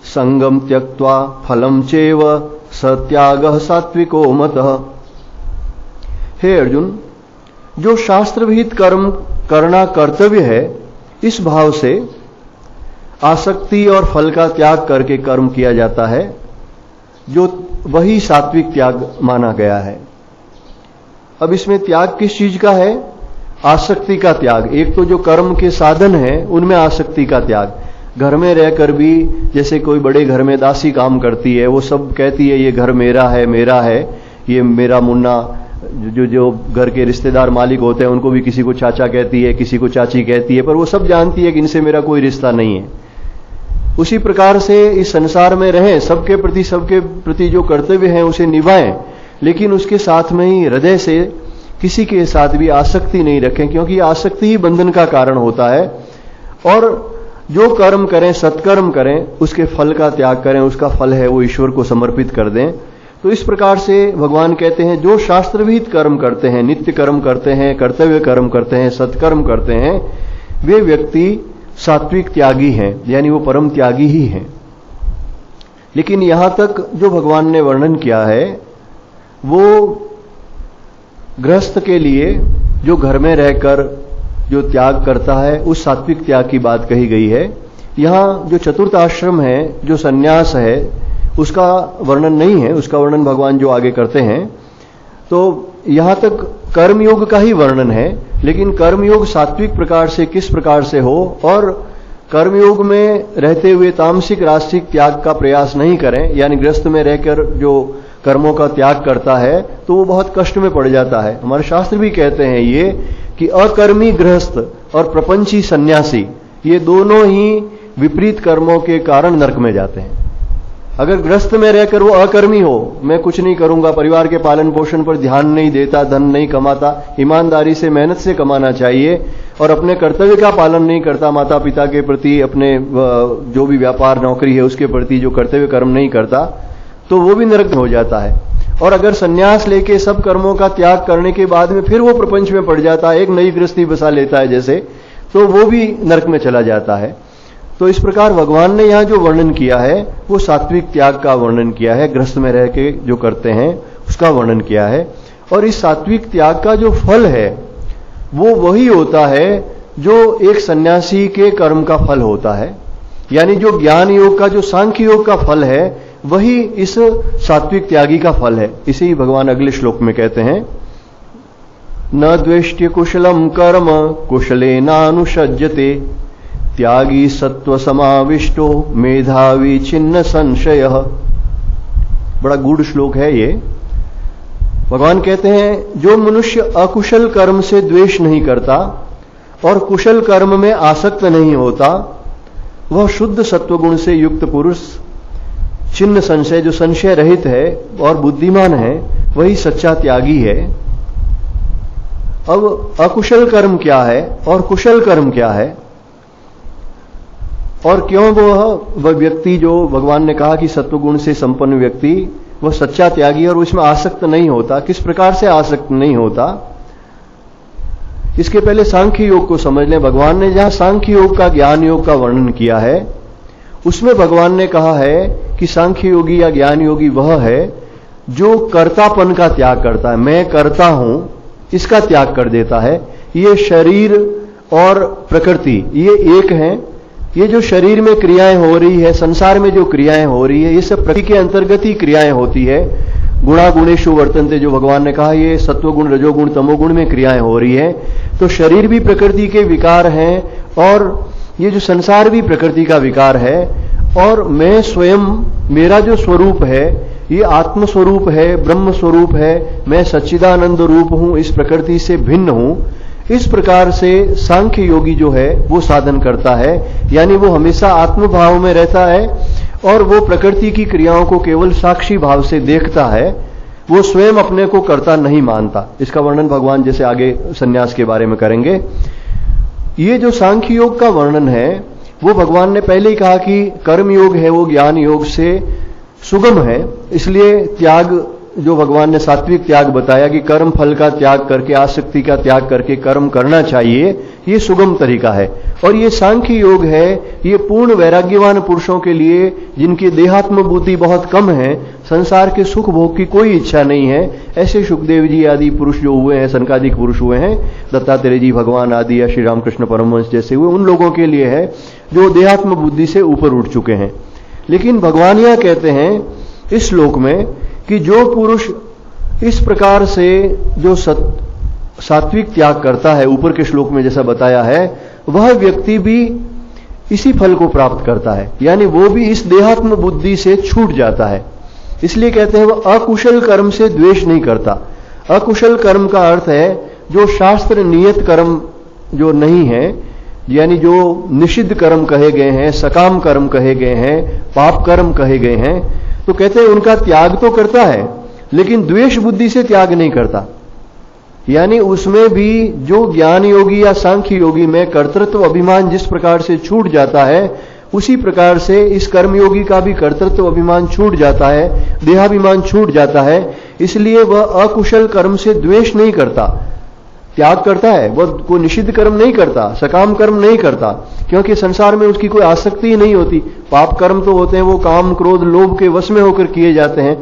संगम त्यक्त्वा फलम चैव सत्यागः सात्विको मतः। हे अर्जुन, जो शास्त्र विहित कर्म करना कर्तव्य है, इस भाव से आसक्ति और फल का त्याग करके कर्म किया जाता है, जो वही सात्विक त्याग माना गया है। अब इसमें त्याग किस चीज का है? आसक्ति का त्याग। एक तो जो कर्म के साधन है उनमें आसक्ति का त्याग। घर में रहकर भी जैसे कोई बड़े घर में दासी काम करती है, वो सब कहती है ये घर मेरा है, मेरा है, ये मेरा मुन्ना। जो घर के रिश्तेदार मालिक होते हैं उनको भी किसी को चाचा कहती है, किसी को चाची कहती है, पर वो सब जानती है कि इनसे मेरा कोई रिश्ता नहीं है। उसी प्रकार से इस संसार में रहें, सबके प्रति जो कर्तव्य है उसे निभाएं, लेकिन उसके साथ में ही हृदय से किसी के साथ भी आसक्ति नहीं रखें, क्योंकि आसक्ति ही बंधन का कारण होता है। और जो कर्म करें, सत्कर्म करें, उसके फल का त्याग करें, उसका फल है वो ईश्वर को समर्पित कर दें। तो इस प्रकार से भगवान कहते हैं जो शास्त्रविहित कर्म करते हैं, नित्य कर्म करते हैं, कर्तव्य कर्म करते हैं, सत्कर्म करते हैं, वे व्यक्ति सात्विक त्यागी हैं, यानी वो परम त्यागी ही हैं। लेकिन यहां तक जो भगवान ने वर्णन किया है वो गृहस्थ के लिए जो घर में रहकर जो त्याग करता है उस सात्विक त्याग की बात कही गई है। यहां जो चतुर्थ आश्रम है, जो सन्यास है, उसका वर्णन नहीं है, उसका वर्णन भगवान जो आगे करते हैं। तो यहां तक कर्मयोग का ही वर्णन है, लेकिन कर्मयोग सात्विक प्रकार से किस प्रकार से हो, और कर्मयोग में रहते हुए तामसिक राजसिक त्याग का प्रयास नहीं करें, यानी गृहस्थ में रहकर जो कर्मों का त्याग करता है तो वो बहुत कष्ट में पड़ जाता है। हमारे शास्त्र भी कहते हैं ये कि अकर्मी गृहस्थ और प्रपंची सन्यासी, ये दोनों ही विपरीत कर्मों के कारण नरक में जाते हैं। अगर गृहस्थ में रहकर वो अकर्मी हो, मैं कुछ नहीं करूंगा, परिवार के पालन पोषण पर ध्यान नहीं देता, धन नहीं कमाता, ईमानदारी से मेहनत से कमाना चाहिए, और अपने कर्तव्य का पालन नहीं करता, माता पिता के प्रति, अपने जो भी व्यापार नौकरी है उसके प्रति जो कर्तव्य कर्म नहीं करता, तो वो भी नरक में हो जाता है। और अगर संन्यास लेके सब कर्मों का त्याग करने के बाद में फिर वो प्रपंच में पड़ जाता है, एक नई गृहस्थी बसा लेता है जैसे, तो वो भी नरक में चला जाता है। तो इस प्रकार भगवान ने यहां जो वर्णन किया है वो सात्विक त्याग का वर्णन किया है, गृहस्थ में रह के जो करते हैं उसका वर्णन किया है। और इस सात्विक त्याग का जो फल है वो वही होता है जो एक सन्यासी के कर्म का फल होता है, यानी जो ज्ञान योग का, जो सांख्य योग का फल है, वही इस सात्विक त्यागी का फल है। इसे ही भगवान अगले श्लोक में कहते हैं, न द्वेष्ट्य कुशलम कर्म कुशलेनानुसज्जते त्यागी सत्व समाविष्टो मेधावी छिन्न संशय। बड़ा गूढ़ श्लोक है ये। भगवान कहते हैं जो मनुष्य अकुशल कर्म से द्वेष नहीं करता और कुशल कर्म में आसक्त नहीं होता, वह शुद्ध सत्वगुण से युक्त पुरुष, छिन्न संशय, जो संशय रहित है और बुद्धिमान है, वही सच्चा त्यागी है। अब अकुशल कर्म क्या है और कुशल कर्म क्या है, और क्यों वह व्यक्ति जो भगवान ने कहा कि सत्वगुण से संपन्न व्यक्ति वह सच्चा त्यागी और उसमें आसक्त नहीं होता, किस प्रकार से आसक्त नहीं होता, इसके पहले सांख्य योग को समझ लें। भगवान ने जहां सांख्य योग का, ज्ञान योग का वर्णन किया है, उसमें भगवान ने कहा है कि सांख्य योगी या ज्ञान योगी वह है जो कर्तापन का त्याग करता है। मैं करता हूं, इसका त्याग कर देता है। ये शरीर और प्रकृति ये एक हैं। ये जो शरीर में क्रियाएं हो रही है, संसार में जो क्रियाएं हो रही है, ये सब प्रकृति के अंतर्गत ही क्रियाएं होती है। गुणा गुणेषु वर्तन्ते, जो भगवान ने कहा, ये सत्वगुण, रजोगुण, तमोगुण में क्रियाएं हो रही है। तो शरीर भी प्रकृति के विकार हैं और ये जो संसार भी प्रकृति का विकार है। और मैं स्वयं, मेरा जो स्वरूप है ये आत्म स्वरूप है, ब्रह्म स्वरूप है, मैं सच्चिदानंद रूप हूं, इस प्रकृति से भिन्न हूं। इस प्रकार से सांख्य योगी जो है वो साधन करता है, यानी वो हमेशा आत्म भाव में रहता है और वो प्रकृति की क्रियाओं को केवल साक्षी भाव से देखता है, वो स्वयं अपने को कर्ता नहीं मानता। इसका वर्णन भगवान जैसे आगे संन्यास के बारे में करेंगे। ये जो सांख्य योग का वर्णन है वो भगवान ने पहले ही कहा कि कर्म योग है वो ज्ञान योग से सुगम है, इसलिए त्याग जो भगवान ने सात्विक त्याग बताया कि कर्म फल का त्याग करके, आसक्ति का त्याग करके कर्म करना चाहिए, ये सुगम तरीका है। और ये सांख्य योग है, ये पूर्ण वैराग्यवान पुरुषों के लिए जिनकी देहात्म बुद्धि बहुत कम है, संसार के सुख भोग की कोई इच्छा नहीं है। ऐसे सुखदेव जी आदि पुरुष जो हुए हैं, सनकादिक पुरुष हुए हैं, दत्तात्रेय जी भगवान आदि या श्री रामकृष्ण परमहंस जैसे हुए, उन लोगों के लिए है जो देहात्म बुद्धि से ऊपर उठ चुके हैं। लेकिन भगवान यह कहते हैं इस श्लोक में कि जो पुरुष इस प्रकार से जो सात्विक त्याग करता है, ऊपर के श्लोक में जैसा बताया है, वह व्यक्ति भी इसी फल को प्राप्त करता है, यानी वो भी इस देहात्म बुद्धि से छूट जाता है। इसलिए कहते हैं वह अकुशल कर्म से द्वेष नहीं करता। अकुशल कर्म का अर्थ है जो शास्त्र नियत कर्म जो नहीं है, यानी जो निषिद्ध कर्म कहे गए हैं, सकाम कर्म कहे गए हैं, पाप कर्म कहे गए हैं, तो कहते हैं उनका त्याग तो करता है लेकिन द्वेष बुद्धि से त्याग नहीं करता। यानी उसमें भी जो ज्ञान योगी या सांख्य योगी में कर्तृत्व अभिमान जिस प्रकार से छूट जाता है, उसी प्रकार से इस कर्मयोगी का भी कर्तृत्व अभिमान छूट जाता है, देहाभिमान छूट जाता है। इसलिए वह अकुशल कर्म से द्वेष नहीं करता, त्याग करता है। वह कोई निषिद्ध कर्म नहीं करता, सकाम कर्म नहीं करता, क्योंकि संसार में उसकी कोई आसक्ति ही नहीं होती। पाप कर्म तो होते हैं वो काम, क्रोध, लोभ के वश में होकर किए जाते हैं।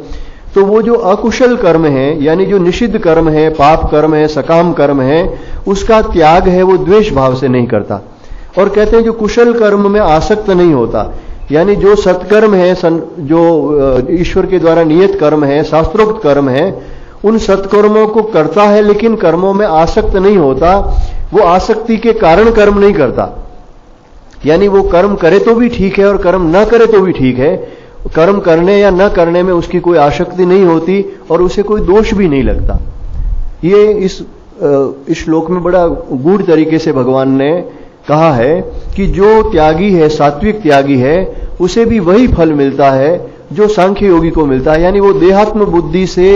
तो वो जो अकुशल कर्म है, यानी जो निषिद्ध कर्म है, पाप कर्म है, सकाम कर्म है, उसका त्याग है वो द्वेष भाव से नहीं करता। और कहते हैं जो कुशल कर्म में आसक्त नहीं होता, यानी जो सत्कर्म है, जो ईश्वर के द्वारा नियत कर्म है, शास्त्रोक्त कर्म है, उन सत्कर्मों को करता है लेकिन कर्मों में आसक्त नहीं होता। वो आसक्ति के कारण कर्म नहीं करता, यानी वो कर्म करे तो भी ठीक है और कर्म न करे तो भी ठीक है। कर्म करने या न करने में उसकी कोई आसक्ति नहीं होती और उसे कोई दोष भी नहीं लगता। ये इस श्लोक में बड़ा गूढ़ तरीके से भगवान ने कहा है कि जो त्यागी है, सात्विक त्यागी है, उसे भी वही फल मिलता है जो सांख्य योगी को मिलता है। यानी वो देहात्म बुद्धि से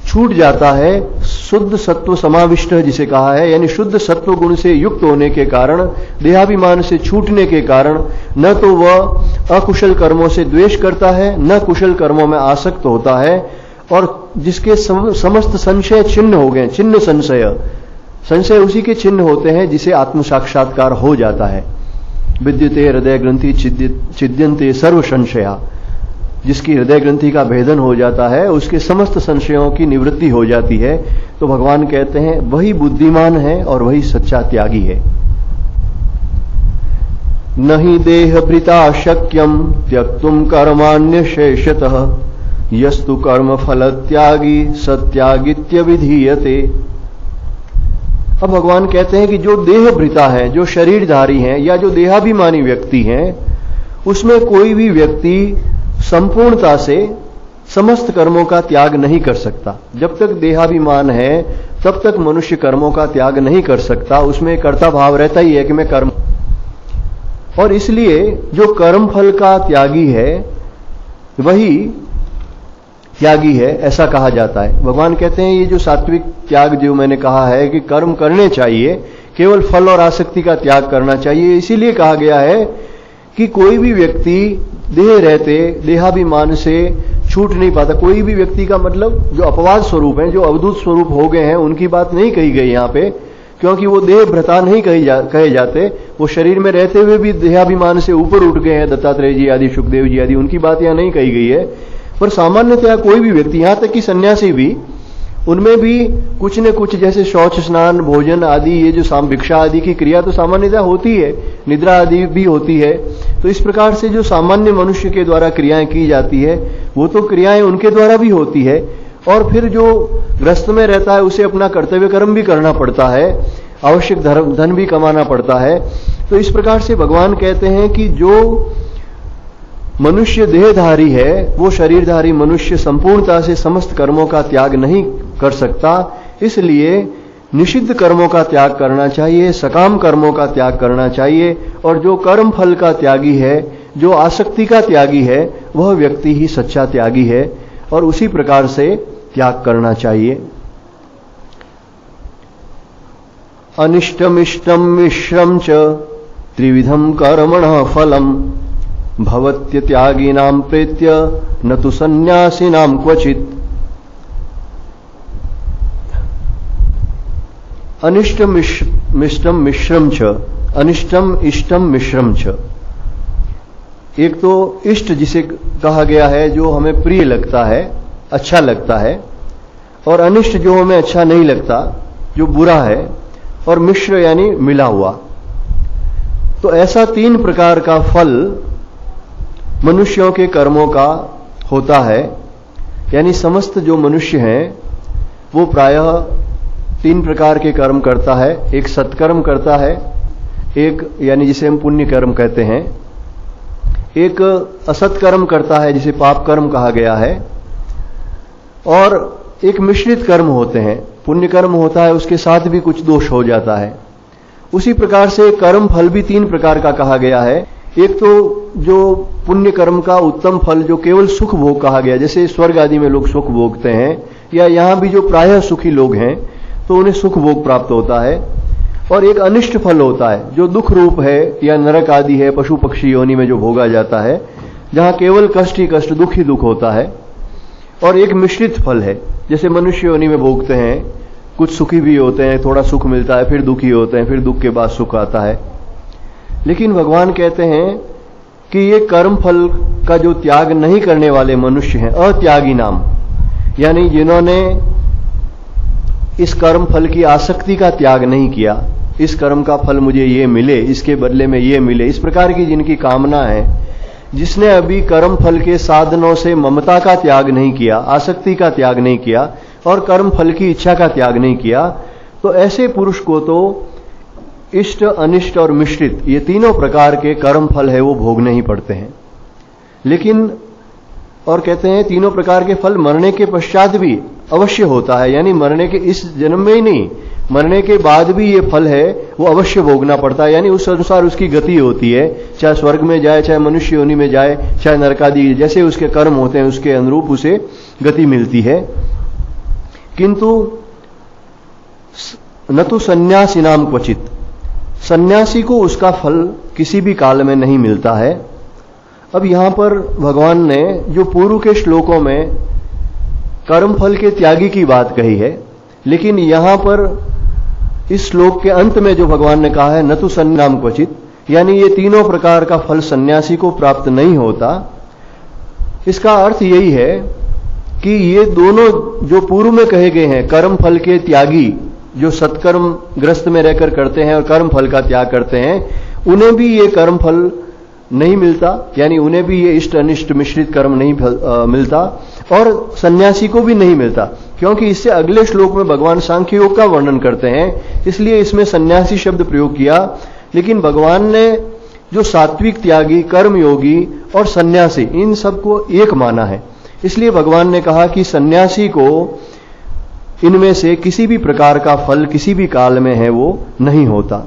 छूट जाता है, शुद्ध सत्व समाविष्ट जिसे कहा है, यानी शुद्ध सत्व गुण से युक्त होने के कारण, देहाभिमान से छूटने के कारण न तो वह अकुशल कर्मों से द्वेष करता है, न कुशल कर्मों में आसक्त होता है, और जिसके समस्त संशय छिन्न हो गए। छिन्न संशय उसी के छिन्न होते हैं जिसे आत्म साक्षात्कार हो जाता है। विद्युते हृदय ग्रंथि छिद्यन्ते सर्व संशया, जिसकी हृदय ग्रंथि का भेदन हो जाता है, उसके समस्त संशयों की निवृत्ति हो जाती है। तो भगवान कहते हैं वही बुद्धिमान है और वही सच्चा त्यागी है। नहि देह भृता शक्यम त्यक्तुम कर्माण्य शेषतः यस्तु कर्म फल त्यागी सत्यागित्य विधीयते। अब भगवान कहते हैं कि जो देहभृता है, जो शरीरधारी हैं या जो देहाभिमानी व्यक्ति हैं, उसमें कोई भी व्यक्ति संपूर्णता से समस्त कर्मों का त्याग नहीं कर सकता। जब तक देहाभिमान है तब तक मनुष्य कर्मों का त्याग नहीं कर सकता। उसमें कर्ता भाव रहता ही है कि मैं कर्म, और इसलिए जो कर्म फल का त्यागी है वही त्यागी है, ऐसा कहा जाता है। भगवान कहते हैं ये जो सात्विक त्याग जो मैंने कहा है कि कर्म करने चाहिए, केवल फल और आसक्ति का त्याग करना चाहिए, इसीलिए कहा गया है कि कोई भी व्यक्ति देह रहते देहाभिमान से छूट नहीं पाता। कोई भी व्यक्ति का मतलब जो अपवाद स्वरूप हैं, जो अवधूत स्वरूप हो गए हैं, उनकी बात नहीं कही गई यहां पे, क्योंकि वो देह भ्रता नहीं कहे जाते। वो शरीर में रहते हुए भी देहाभिमान से ऊपर उठ गए हैं, दत्तात्रेय जी आदि, सुखदेव जी आदि, उनकी बात यहां नहीं कही गई है। पर सामान्यतया कोई भी व्यक्ति, यहां तक कि सन्यासी भी, उनमें भी कुछ न कुछ, जैसे शौच, स्नान, भोजन आदि, ये जो भिक्षा आदि की क्रिया तो सामान्यतः होती है, निद्रा आदि भी होती है। तो इस प्रकार से जो सामान्य मनुष्य के द्वारा क्रियाएं की जाती है, वो तो क्रियाएं उनके द्वारा भी होती है। और फिर जो ग्रस्त में रहता है उसे अपना कर्तव्य कर्म भी करना पड़ता है, आवश्यक धन भी कमाना पड़ता है। तो इस प्रकार से भगवान कहते हैं कि जो मनुष्य देहधारी है, वो शरीरधारी मनुष्य संपूर्णता से समस्त कर्मों का त्याग नहीं कर सकता। इसलिए निषिद्ध कर्मों का त्याग करना चाहिए, सकाम कर्मों का त्याग करना चाहिए, और जो कर्म फल का त्यागी है, जो आसक्ति का त्यागी है, वह व्यक्ति ही सच्चा त्यागी है, और उसी प्रकार से त्याग करना चाहिए। अनिष्टमिष्टम मिश्रम च त्रिविधम कर्मणः फलम भवत्य त्यागिनां प्रेत्य न तु सन्यासिनां क्वचित्। अनिष्टम इष्टम मिश्रम च, अनिष्टम इष्टम मिश्रम च। एक तो इष्ट जिसे कहा गया है, जो हमें प्रिय लगता है, अच्छा लगता है, और अनिष्ट जो हमें अच्छा नहीं लगता, जो बुरा है, और मिश्र यानी मिला हुआ। तो ऐसा 3 प्रकार का फल मनुष्यों के कर्मों का होता है। यानी समस्त जो मनुष्य हैं वो प्रायः 3 प्रकार के कर्म करता है। एक सत्कर्म करता है, एक यानी जिसे हम पुण्य कर्म कहते हैं, एक असत्कर्म करता है जिसे पाप कर्म कहा गया है, और एक मिश्रित कर्म होते हैं। पुण्य कर्म होता है, उसके साथ भी कुछ दोष हो जाता है। उसी प्रकार से कर्म फल भी 3 प्रकार का कहा गया है। एक तो जो पुण्य कर्म का उत्तम फल जो केवल सुख भोग कहा गया, जैसे स्वर्ग आदि में लोग सुख भोगते हैं, या यहां भी जो प्रायः सुखी लोग हैं तो उन्हें सुख भोग प्राप्त होता है। और एक अनिष्ट फल होता है जो दुख रूप है, या नरक आदि है, पशु पक्षी योनि में जो भोगा जाता है, जहां केवल कष्ट ही कष्ट, दुख ही दुख होता है। और एक मिश्रित फल है, जैसे मनुष्य योनि में भोगते हैं, कुछ सुखी भी होते हैं, थोड़ा सुख मिलता है, फिर दुखी होते हैं, फिर दुख के बाद सुख आता है। लेकिन भगवान कहते हैं कि ये कर्म फल का जो त्याग नहीं करने वाले मनुष्य हैं, अत्यागी नाम, यानी जिन्होंने इस कर्म फल की आसक्ति का त्याग नहीं किया, इस कर्म का फल मुझे ये मिले, इसके बदले में ये मिले, इस प्रकार की जिनकी कामना है, जिसने अभी कर्म फल के साधनों से ममता का त्याग नहीं किया, आसक्ति का त्याग नहीं किया, और कर्म फल की इच्छा का त्याग नहीं किया, तो ऐसे पुरुष को तो इष्ट, अनिष्ट और मिश्रित, ये 3 प्रकार के कर्म फल है वो भोगने ही पड़ते हैं। लेकिन और कहते हैं 3 प्रकार के फल मरने के पश्चात भी अवश्य होता है, यानी मरने के इस जन्म में ही नहीं, मरने के बाद भी ये फल है वो अवश्य भोगना पड़ता है। यानी उस अनुसार उसकी गति होती है, चाहे स्वर्ग में जाए, चाहे मनुष्य योनि में जाए, चाहे नरकादि, जैसे उसके कर्म होते हैं उसके अनुरूप उसे गति मिलती है। किंतु न तो सन्यासिनाम क्वचित, सन्यासी को उसका फल किसी भी काल में नहीं मिलता है। अब यहां पर भगवान ने जो पूर्व के श्लोकों में कर्म फल के त्यागी की बात कही है, लेकिन यहां पर इस श्लोक के अंत में जो भगवान ने कहा है न तो सन्याम क्वचित, यानी ये 3 प्रकार का फल सन्यासी को प्राप्त नहीं होता, इसका अर्थ यही है कि ये दोनों जो पूर्व में कहे गए हैं, कर्म फल के त्यागी जो सत्कर्म ग्रस्त में रहकर करते हैं और कर्म फल का त्याग करते हैं, उन्हें भी ये कर्म फल नहीं मिलता, यानी उन्हें भी ये इष्ट अनिष्ट मिश्रित कर्म नहीं मिलता, और सन्यासी को भी नहीं मिलता। क्योंकि इससे अगले श्लोक में भगवान सांख्य योग का वर्णन करते हैं इसलिए इसमें सन्यासी शब्द प्रयोग किया। लेकिन भगवान ने जो सात्विक त्यागी, कर्मयोगी और सन्यासी, इन सबको एक माना है। इसलिए भगवान ने कहा कि सन्यासी को इनमें से किसी भी प्रकार का फल किसी भी काल में है वो नहीं होता।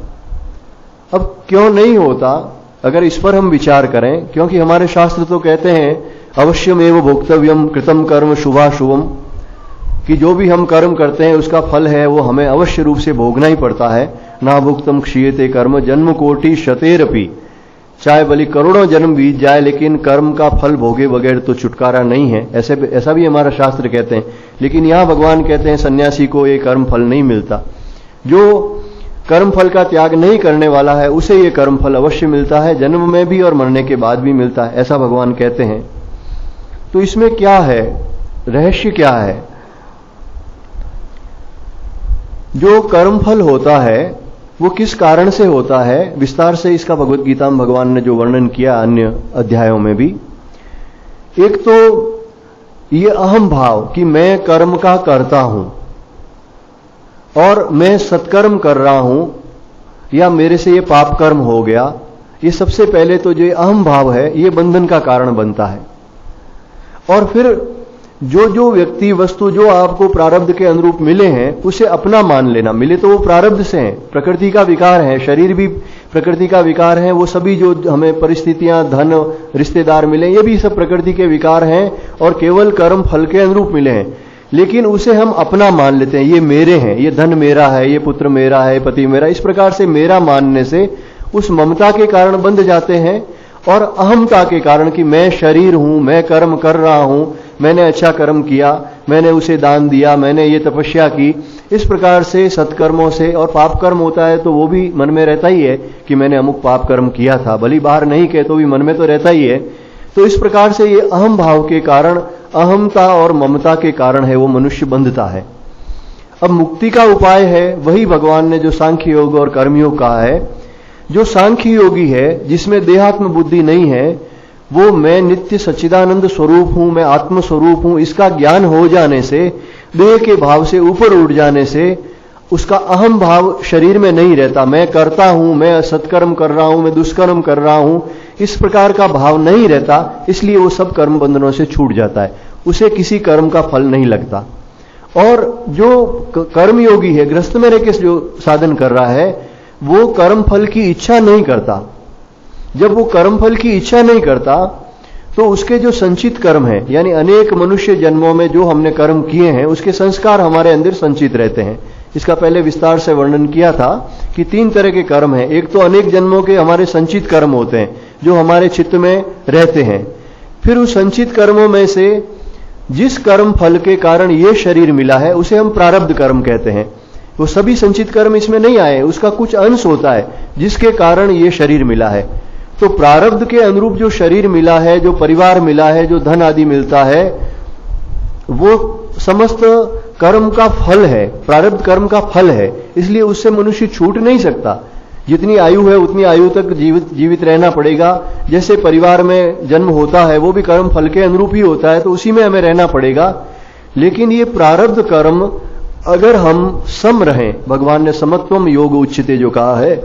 अब क्यों नहीं होता, अगर इस पर हम विचार करें, क्योंकि हमारे शास्त्र तो कहते हैं अवश्यमेव भोक्तव्यम कृतम कर्म शुभाशुभम, कि जो भी हम कर्म करते हैं उसका फल है वो हमें अवश्य रूप से भोगना ही पड़ता है। ना भुक्तम क्षीयते कर्म जन्म कोटि शतेरपि, चाहे भली करोड़ों जन्म बीत जाए लेकिन कर्म का फल भोगे बगैर तो छुटकारा नहीं है, ऐसा भी हमारा शास्त्र कहते हैं। लेकिन यहां भगवान कहते हैं सन्यासी को ये कर्म फल नहीं मिलता। जो कर्म फल का त्याग नहीं करने वाला है उसे ये कर्म फल अवश्य मिलता है, जन्म में भी और मरने के बाद भी मिलता है, ऐसा भगवान कहते हैं। तो इसमें क्या है, रहस्य क्या है? जो कर्म फल होता है वो किस कारण से होता है, विस्तार से इसका भगवत गीता में भगवान ने जो वर्णन किया अन्य अध्यायों में भी। एक तो ये अहम भाव कि मैं कर्म का करता हूं और मैं सत्कर्म कर रहा हूं या मेरे से ये पाप कर्म हो गया, ये सबसे पहले तो जो अहम भाव है ये बंधन का कारण बनता है। और फिर जो व्यक्ति वस्तु जो आपको प्रारब्ध के अनुरूप मिले हैं उसे अपना मान लेना, मिले तो वो प्रारब्ध से हैं, प्रकृति का विकार है, शरीर भी प्रकृति का विकार है, वो सभी जो हमें परिस्थितियां, धन, रिश्तेदार मिले ये भी सब प्रकृति के विकार हैं और केवल कर्म फल के अनुरूप मिले हैं। लेकिन उसे हम अपना मान लेते हैं, ये मेरे हैं, ये धन मेरा है, ये पुत्र मेरा है, पति मेरा, इस प्रकार से मेरा मानने से उस ममता के कारण बंध जाते हैं और अहमता के कारण कि मैं शरीर हूं, मैं कर्म कर रहा हूं, मैंने अच्छा कर्म किया, मैंने उसे दान दिया, मैंने ये तपस्या की, इस प्रकार से सत्कर्मों से। और पाप कर्म होता है तो वो भी मन में रहता ही है कि मैंने अमुक पाप कर्म किया था, भली बाहर नहीं कहे तो भी मन में तो रहता ही है। तो इस प्रकार से ये अहम भाव के कारण, अहमता और ममता के कारण है वो मनुष्य बंधता है। अब मुक्ति का उपाय है वही भगवान ने जो सांख्य योग और कर्मयोग कहा है। जो सांख्य योगी है जिसमें देहात्म बुद्धि नहीं है, वो मैं नित्य सच्चिदानंद स्वरूप हूं, मैं आत्म स्वरूप हूं, इसका ज्ञान हो जाने से, देह के भाव से ऊपर उठ जाने से उसका अहम भाव शरीर में नहीं रहता। मैं करता हूं, मैं सत्कर्म कर रहा हूं, मैं दुष्कर्म कर रहा हूं, इस प्रकार का भाव नहीं रहता। इसलिए वो सब कर्म बंधनों से छूट जाता है, उसे किसी कर्म का फल नहीं लगता। और जो कर्मयोगी है, गृहस्थ में रहकर जो साधन कर रहा है, वो कर्म फल की इच्छा नहीं करता। जब वो कर्म फल की इच्छा नहीं करता तो उसके जो संचित कर्म है, यानी अनेक मनुष्य जन्मों में जो हमने कर्म किए हैं उसके संस्कार हमारे अंदर संचित रहते हैं। इसका पहले विस्तार से वर्णन किया था कि 3 तरह के कर्म हैं। एक तो अनेक जन्मों के हमारे संचित कर्म होते हैं जो हमारे चित्त में रहते हैं। फिर उस संचित कर्मों में से जिस कर्म फल के कारण ये शरीर मिला है उसे हम प्रारब्ध कर्म कहते हैं। वो सभी संचित कर्म इसमें नहीं आए, उसका कुछ अंश होता है जिसके कारण ये शरीर मिला है। तो प्रारब्ध के अनुरूप जो शरीर मिला है, जो परिवार मिला है, जो धन आदि मिलता है, वो समस्त कर्म का फल है, प्रारब्ध कर्म का फल है। इसलिए उससे मनुष्य छूट नहीं सकता। जितनी आयु है उतनी आयु तक जीवित रहना पड़ेगा। जैसे परिवार में जन्म होता है वो भी कर्म फल के अनुरूप ही होता है, तो उसी में हमें रहना पड़ेगा। लेकिन ये प्रारब्ध कर्म अगर हम सम रहें, भगवान ने समत्वम योग उच्यते जो कहा है,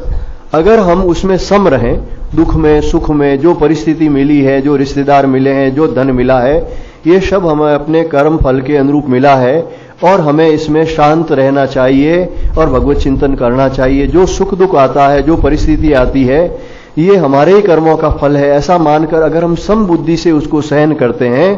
अगर हम उसमें सम रहें, दुख में सुख में जो परिस्थिति मिली है, जो रिश्तेदार मिले हैं, जो धन मिला है, ये सब हमें अपने कर्म फल के अनुरूप मिला है और हमें इसमें शांत रहना चाहिए और भगवत चिंतन करना चाहिए। जो सुख दुख आता है, जो परिस्थिति आती है, ये हमारे ही कर्मों का फल है, ऐसा मानकर अगर हम सम बुद्धि से उसको सहन करते हैं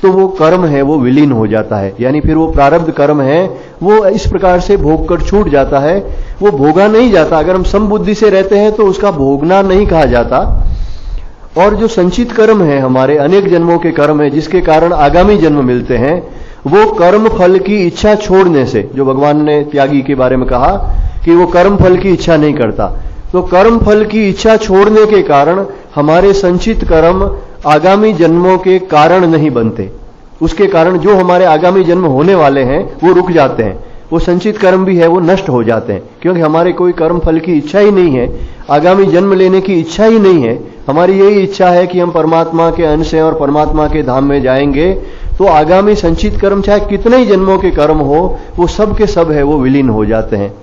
तो वो कर्म है वो विलीन हो जाता है। यानी फिर वो प्रारब्ध कर्म है वो इस प्रकार से भोग कर छूट जाता है, वो भोगा नहीं जाता। अगर हम सम बुद्धि से रहते हैं तो उसका भोगना नहीं कहा जाता। और जो संचित कर्म है, हमारे अनेक जन्मों के कर्म है जिसके कारण आगामी जन्म मिलते हैं, वो कर्म फल की इच्छा छोड़ने से, जो भगवान ने त्यागी के बारे में कहा कि वो कर्म फल की इच्छा नहीं करता, तो कर्म फल की इच्छा छोड़ने के कारण हमारे संचित कर्म आगामी जन्मों के कारण नहीं बनते। उसके कारण जो हमारे आगामी जन्म होने वाले हैं वो रुक जाते हैं, वो संचित कर्म भी है वो नष्ट हो जाते हैं, क्योंकि हमारे कोई कर्म फल की इच्छा ही नहीं है, आगामी जन्म लेने की इच्छा ही नहीं है। हमारी यही इच्छा है कि हम परमात्मा के अंश हैं और परमात्मा के धाम में जाएंगे। तो आगामी संचित कर्म चाहे कितने ही जन्मों के कर्म हो, वो सब के सब है वो विलीन हो जाते हैं।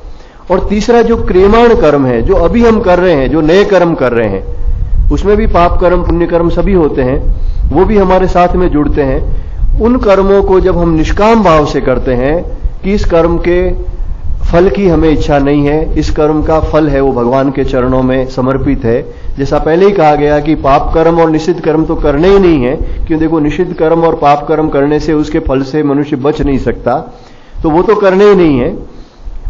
और तीसरा जो क्रियमाण कर्म है, जो अभी हम कर रहे हैं, जो नए कर्म कर रहे हैं, उसमें भी पाप कर्म पुण्य कर्म सभी होते हैं, वो भी हमारे साथ में जुड़ते हैं। उन कर्मों को जब हम निष्काम भाव से करते हैं कि इस कर्म के फल की हमें इच्छा नहीं है, इस कर्म का फल है वो भगवान के चरणों में समर्पित है। जैसा पहले ही कहा गया कि पाप कर्म और निषिद्ध कर्म तो करने ही नहीं है, क्यों देखो निषिद्ध कर्म और पाप कर्म करने से उसके फल से मनुष्य बच नहीं सकता, तो वो तो करने ही नहीं है।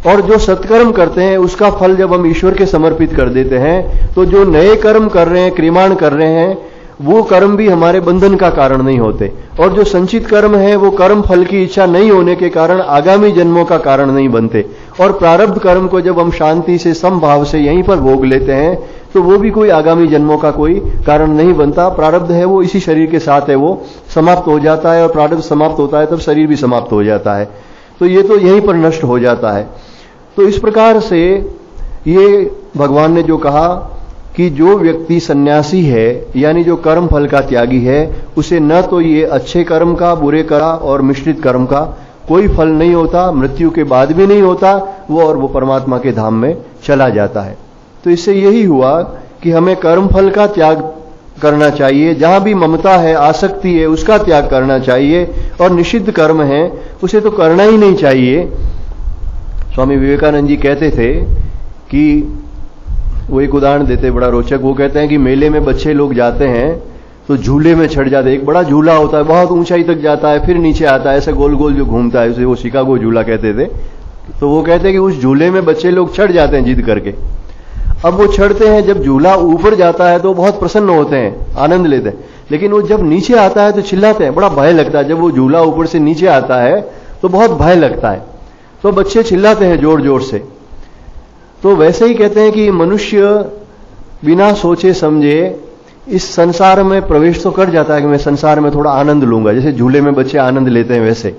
और जो सत्कर्म करते हैं उसका फल जब हम ईश्वर के समर्पित कर देते हैं, तो जो नए कर्म कर रहे हैं, क्रियमाण कर रहे हैं, वो कर्म भी हमारे बंधन का कारण नहीं होते। और जो संचित कर्म है वो कर्म फल की इच्छा नहीं होने के कारण आगामी जन्मों का कारण नहीं बनते। और प्रारब्ध कर्म को जब हम शांति से समभाव से यहीं पर भोग लेते हैं, तो वो भी कोई आगामी जन्मों का कोई कारण नहीं बनता। प्रारब्ध है वो इसी शरीर के साथ है, वो समाप्त हो जाता है, और प्रारब्ध समाप्त होता है तब शरीर भी समाप्त हो जाता है, तो ये तो यहीं पर नष्ट हो जाता है। तो इस प्रकार से ये भगवान ने जो कहा कि जो व्यक्ति सन्यासी है, यानी जो कर्म फल का त्यागी है, उसे न तो ये अच्छे कर्म का, बुरे करा और मिश्रित कर्म का कोई फल नहीं होता, मृत्यु के बाद भी नहीं होता वो, और वो परमात्मा के धाम में चला जाता है। तो इससे यही हुआ कि हमें कर्म फल का त्याग करना चाहिए, जहां भी ममता है, आसक्ति है, उसका त्याग करना चाहिए, और निषिद्ध कर्म है उसे तो करना ही नहीं चाहिए। स्वामी विवेकानंद जी कहते थे कि वो एक उदाहरण देते बड़ा रोचक, वो कहते हैं कि मेले में बच्चे लोग जाते हैं तो झूले में चढ़ जाते हैं। एक बड़ा झूला होता है, बहुत ऊंचाई तक जाता है, फिर नीचे आता है, ऐसे गोल गोल जो घूमता है, उसे वो शिकागो झूला कहते थे। तो वो कहते हैं कि उस झूले में बच्चे लोग चढ़ जाते हैं जिद करके। अब वो चढ़ते हैं, जब झूला ऊपर जाता है तो बहुत प्रसन्न होते हैं, आनंद लेते हैं, लेकिन वो जब नीचे आता है तो चिल्लाते हैं, बड़ा भय लगता है। जब वो झूला ऊपर से नीचे आता है तो बहुत भय लगता है, तो बच्चे चिल्लाते हैं जोर जोर से। तो वैसे ही कहते हैं कि मनुष्य बिना सोचे समझे इस संसार में प्रवेश तो कर जाता है कि मैं संसार में थोड़ा आनंद लूंगा, जैसे झूले में बच्चे आनंद लेते हैं वैसे,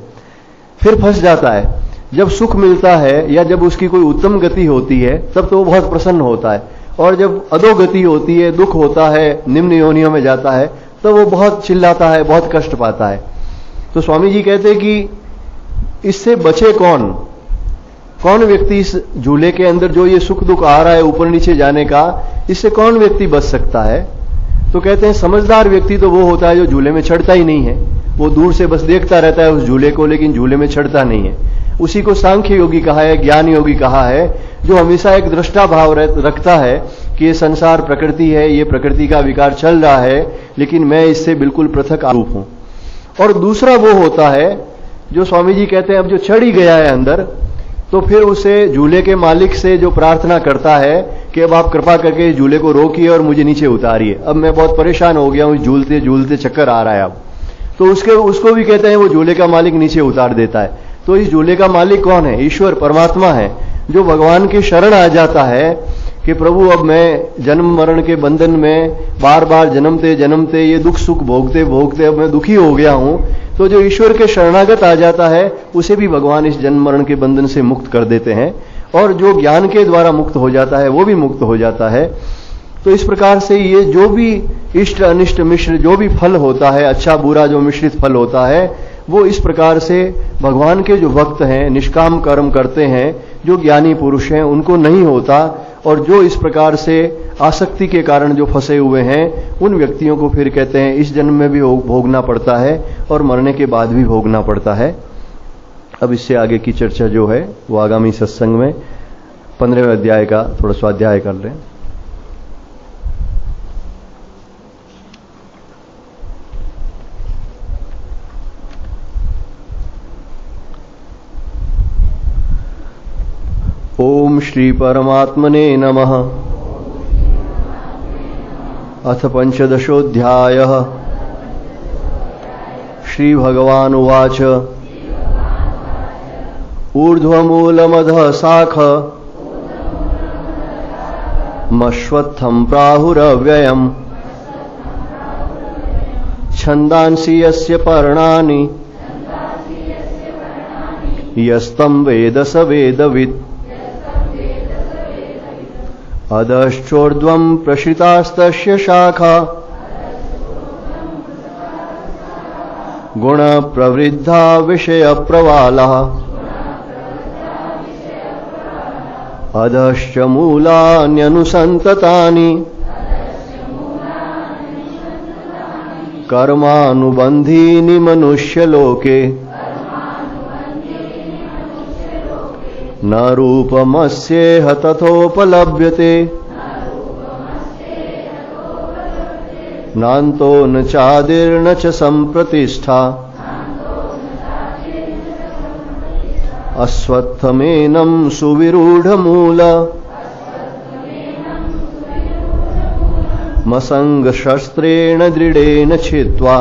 फिर फंस जाता है। जब सुख मिलता है या जब उसकी कोई उत्तम गति होती है तब तो वो बहुत प्रसन्न होता है, और जब अधोगति होती है, दुख होता है, निम्न योनियों में जाता है, तो वो बहुत चिल्लाता है, बहुत कष्ट पाता है। तो स्वामी जी कहते हैं कि इससे बचे कौन व्यक्ति इस झूले के अंदर जो ये सुख दुख आ रहा है ऊपर नीचे जाने का, इससे कौन व्यक्ति बच सकता है? तो कहते हैं समझदार व्यक्ति तो वो होता है जो झूले में चढ़ता ही नहीं है, वो दूर से बस देखता रहता है उस झूले को, लेकिन झूले में चढ़ता नहीं है। उसी को सांख्य योगी कहा है, ज्ञान योगी कहा है, जो हमेशा एक दृष्टा भाव रखता है कि ये संसार प्रकृति है, ये प्रकृति का विकार चल रहा है, लेकिन मैं इससे बिल्कुल पृथक आरूप हूं। और दूसरा वो होता है जो स्वामी जी कहते हैं अब जो चढ़ ही गया है अंदर, तो फिर उसे झूले के मालिक से जो प्रार्थना करता है कि अब आप कृपा करके झूले को रोकिए और मुझे नीचे उतारिए, अब मैं बहुत परेशान हो गया हूं, झूलते झूलते चक्कर आ रहा है अब। तो उसको भी कहते हैं वो झूले का मालिक नीचे उतार देता है। तो इस झूले का मालिक कौन है? ईश्वर परमात्मा है, जो भगवान की शरण आ जाता है कि प्रभु अब मैं जन्म मरण के बंधन में बार बार जन्मते जन्मते ये दुख सुख भोगते भोगते अब मैं दुखी हो गया हूं। तो जो ईश्वर के शरणागत आ जाता है उसे भी भगवान इस जन्म मरण के बंधन से मुक्त कर देते हैं, और जो ज्ञान के द्वारा मुक्त हो जाता है वो भी मुक्त हो जाता है। तो इस प्रकार से ये जो भी इष्ट अनिष्ट मिश्र जो भी फल होता है, अच्छा बुरा जो मिश्रित फल होता है, वो इस प्रकार से भगवान के जो भक्त हैं, निष्काम कर्म करते हैं, जो ज्ञानी पुरुष हैं, उनको नहीं होता। और जो इस प्रकार से आसक्ति के कारण जो फंसे हुए हैं, उन व्यक्तियों को फिर कहते हैं इस जन्म में भी भोगना पड़ता है और मरने के बाद भी भोगना पड़ता है। अब इससे आगे की चर्चा जो है वो आगामी सत्संग में 15वें अध्याय का थोड़ा स्वाध्याय कर लें। ओम श्री परमात्मने नमः। अथ पंचदशोऽध्यायः। श्री भगवान उवाच ऊर्ध्वमूलमधः शाख मश्वत्थं प्राहुरव्ययम् छन्दांसि यस्य पर्णानि यस्तं वेद स वेदवित् अधश्चोर्ध्वं प्रसृतास्तस्य शाखा गुणप्रवृद्धा विषयप्रवालः अधश्च मूलान्यनुसन्ततानि कर्मानुबन्धीनि मनुष्यलोके न रूपमस्येह तथोपलभ्यते नान्तो न चादिर्न च सम्प्रतिष्ठा अश्वत्थमेनं सुविरूढमूल मसङ्गशस्त्रेण दृढेन छित्त्वा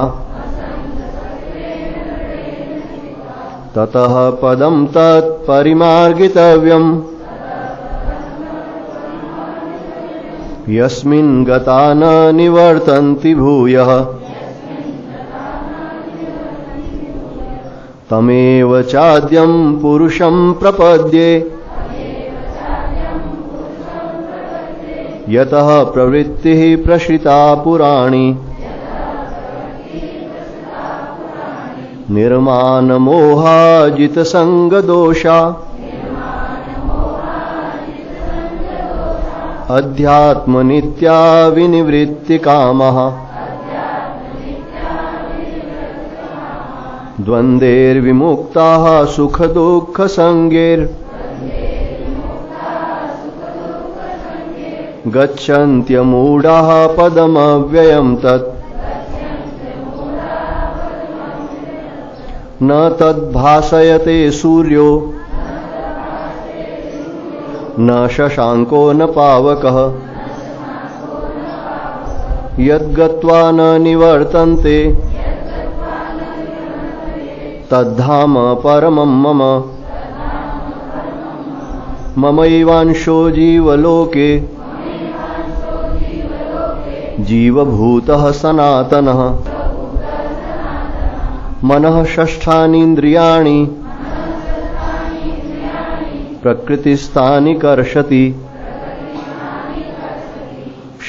ततः पदं तत्परिमार्गितव्यम् यस्मिन् गता न निवर्तन्ति भूयः तमेव चाद्यं पुरुषं प्रपद्ये यतः प्रवृत्तिः प्रसृता पुराणी निर्मानमोहाजितसङ्गदोषा अध्यात्मनित्या विनिवृत्तिकामः द्वन्द्वैर्विमुक्ताः सुखदुःखसङ्गैर् गच्छन्त्यमूढाः पदमव्ययं तत् न तद्भासयते सूर्यो न शशाङ्को न पावकः यद्गत्वा न निवर्तन्ते तद्धाम परमं मम ममैवांशो जीवलोके जीवभूतः सनातनः मनः षष्ठानीन्द्रियाणि प्रकृतिस्थानि कर्षति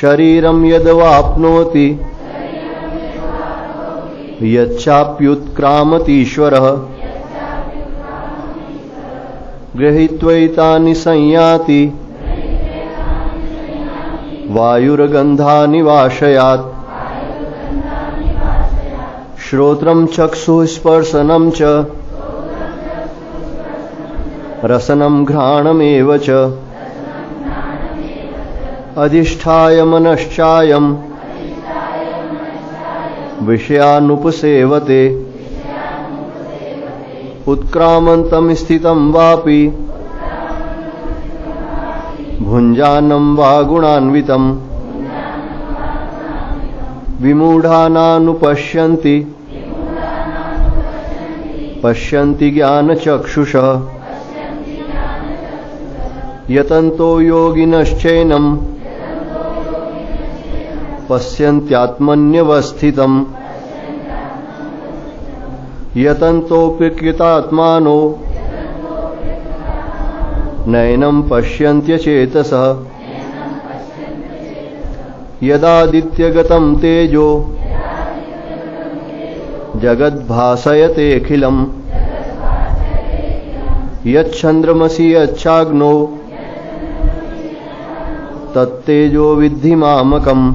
शरीरं यद्वाप्नोति यच्चाप्युत्क्रामतीश्वरः गृहीत्वैतानि संयाति वायुर्गन्धानि वाशयात् श्रोत्रं चक्षुः स्पर्शनं च रसनं घ्राणमेव च अधिष्ठाय मनश्चायं विषयानुपसेवते उत्क्रामन्तं स्थितं वापि भुञ्जानं वा गुणान्वितं विमूढानानुपश्यन्ति पश्यन्ति ज्ञानचक्षुषः यतन्तो योगिनश्चैनं पश्यन्त्यात्मन्यवस्थितम् यतन्तोऽपि कृतात्मानो नैनं पश्यन्त्यचेतसः यदादित्यगतं तेजो जगद्भासयतेऽखिलम् यच्छन्द्रमसि यच्छाग्नो तत्तेजो विद्धि मामकम्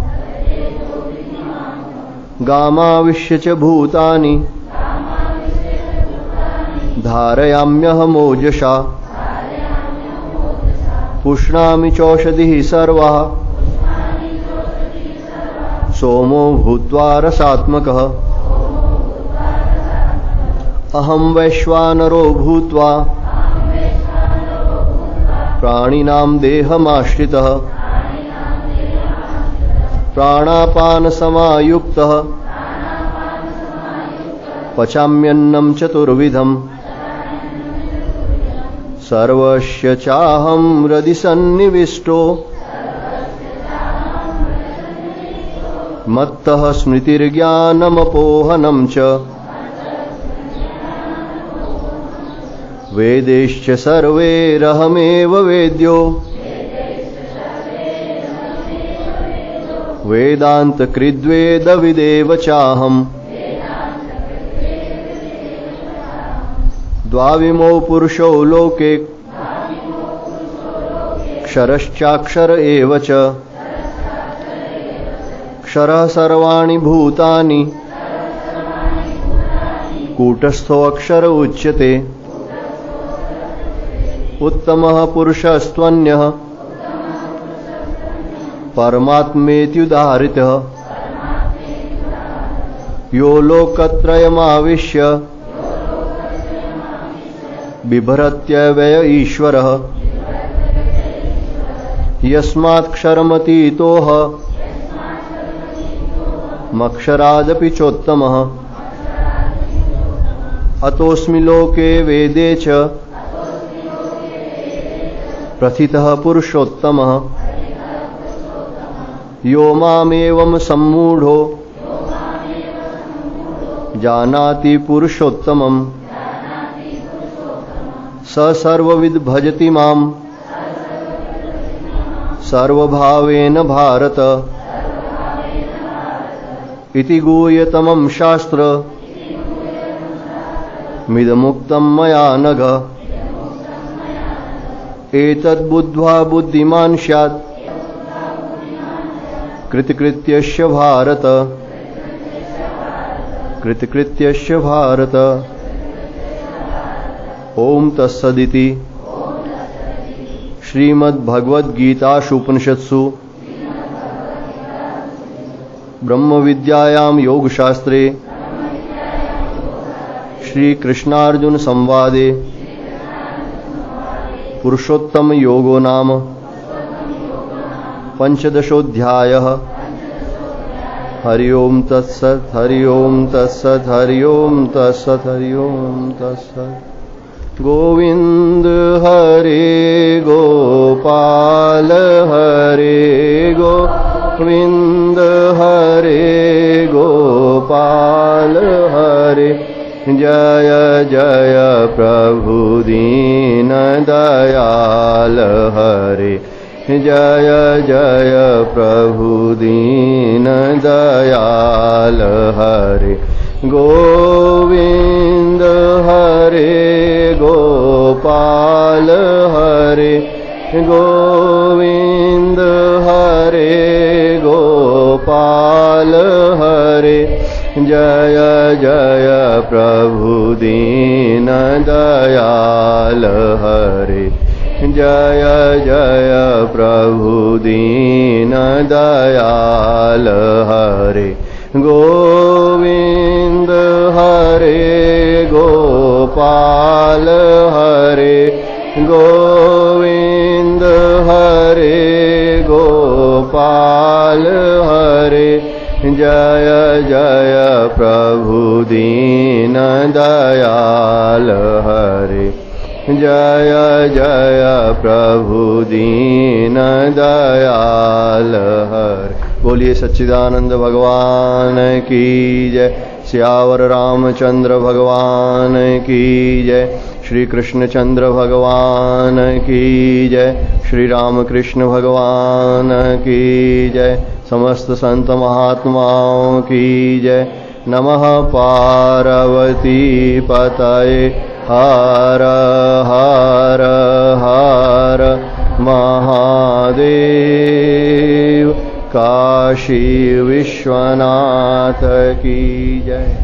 गामाविश्य च भूतानि धारयाम्यहमोजसा पुष्णामि चौषधिः सर्वः सोमो भूत्वा रसात्मकः अहं वैश्वानरो भूत्वा प्राणिनां देहमाश्रितः प्राणापानसमायुक्तः पचाम्यन्नं चतुर्विधम् सर्वस्य चाहं हृदि सन्निविष्टो मत्तः स्मृतिर्ज्ञानमपोहनं च वेदैश्च सर्वैरहमेव वेद्यो वेदान्तकृद्वेदविदेव चाहम् द्वाविमौ पुरुषौ लोके क्षरश्चाक्षर एव च क्षरः सर्वाणि भूतानि कूटस्थो अक्षर उच्यते। उत्तमः पुरुषस्त्वन्यः परमात्मेत्युदाहृतः यो लोकत्रयमाविश्य बिभरत्यव्यय ईश्वरः यस्मात्क्षरमतीतोह मक्षरादपि चोत्तमः अतोऽस्मि लोके वेदे च प्रथितः पुरुषोत्तमः यो मामेवं सम्मूढो जानाति पुरुषोत्तमम् स सर्वविद् भजति माम् सर्वभावेन भारत इति गुह्यतमं शास्त्र मिदमुक्तं मया नघ एतद्बुद्ध्वा बुद्धिमान् स्यात् कृतकृत्यस्य भारत कृतकृत्यस्य भारत। ओम तत्सदिति श्रीमद्भगवद्गीतासु उपनिषत्सु ब्रह्मविद्यायां योगशास्त्रे श्रीकृष्णार्जुन संवादे पुरुषोत्तम योगो नाम पंचदशोऽध्यायः। हरि ओम तत्सत् हरि ओम तत्सत् हरि ओम तत्सत् हरि ओम तत्सत्। गोविंद हरे गोपाल हरे गोविंद हरे गोपाल हरे जय जय प्रभु दीन दयाल हरे जय जय प्रभु दीन दयाल हरे गोविंद हरे गोपाल हरे गोविंद हरे गोपाल हरे जय जय प्रभु दीन दयाल हरे जय जय प्रभु दीन दयाल हरे गोविंद हरे गोपाल हरे गोविंद हरे गोपाल हरे जय जय प्रभु दीन दयाल हरे जय जय प्रभु दीन दयाल हरे। बोलिए सच्चिदानंद भगवान की जय। सियावर रामचंद्र भगवान की जय। श्री कृष्णचंद्र भगवान की जय। श्री रामकृष्ण भगवान की जय। समस्त संत महात्माओं की जय। नमः पार्वती पतये हर हर हर महादेव। काशी विश्वनाथ की जय।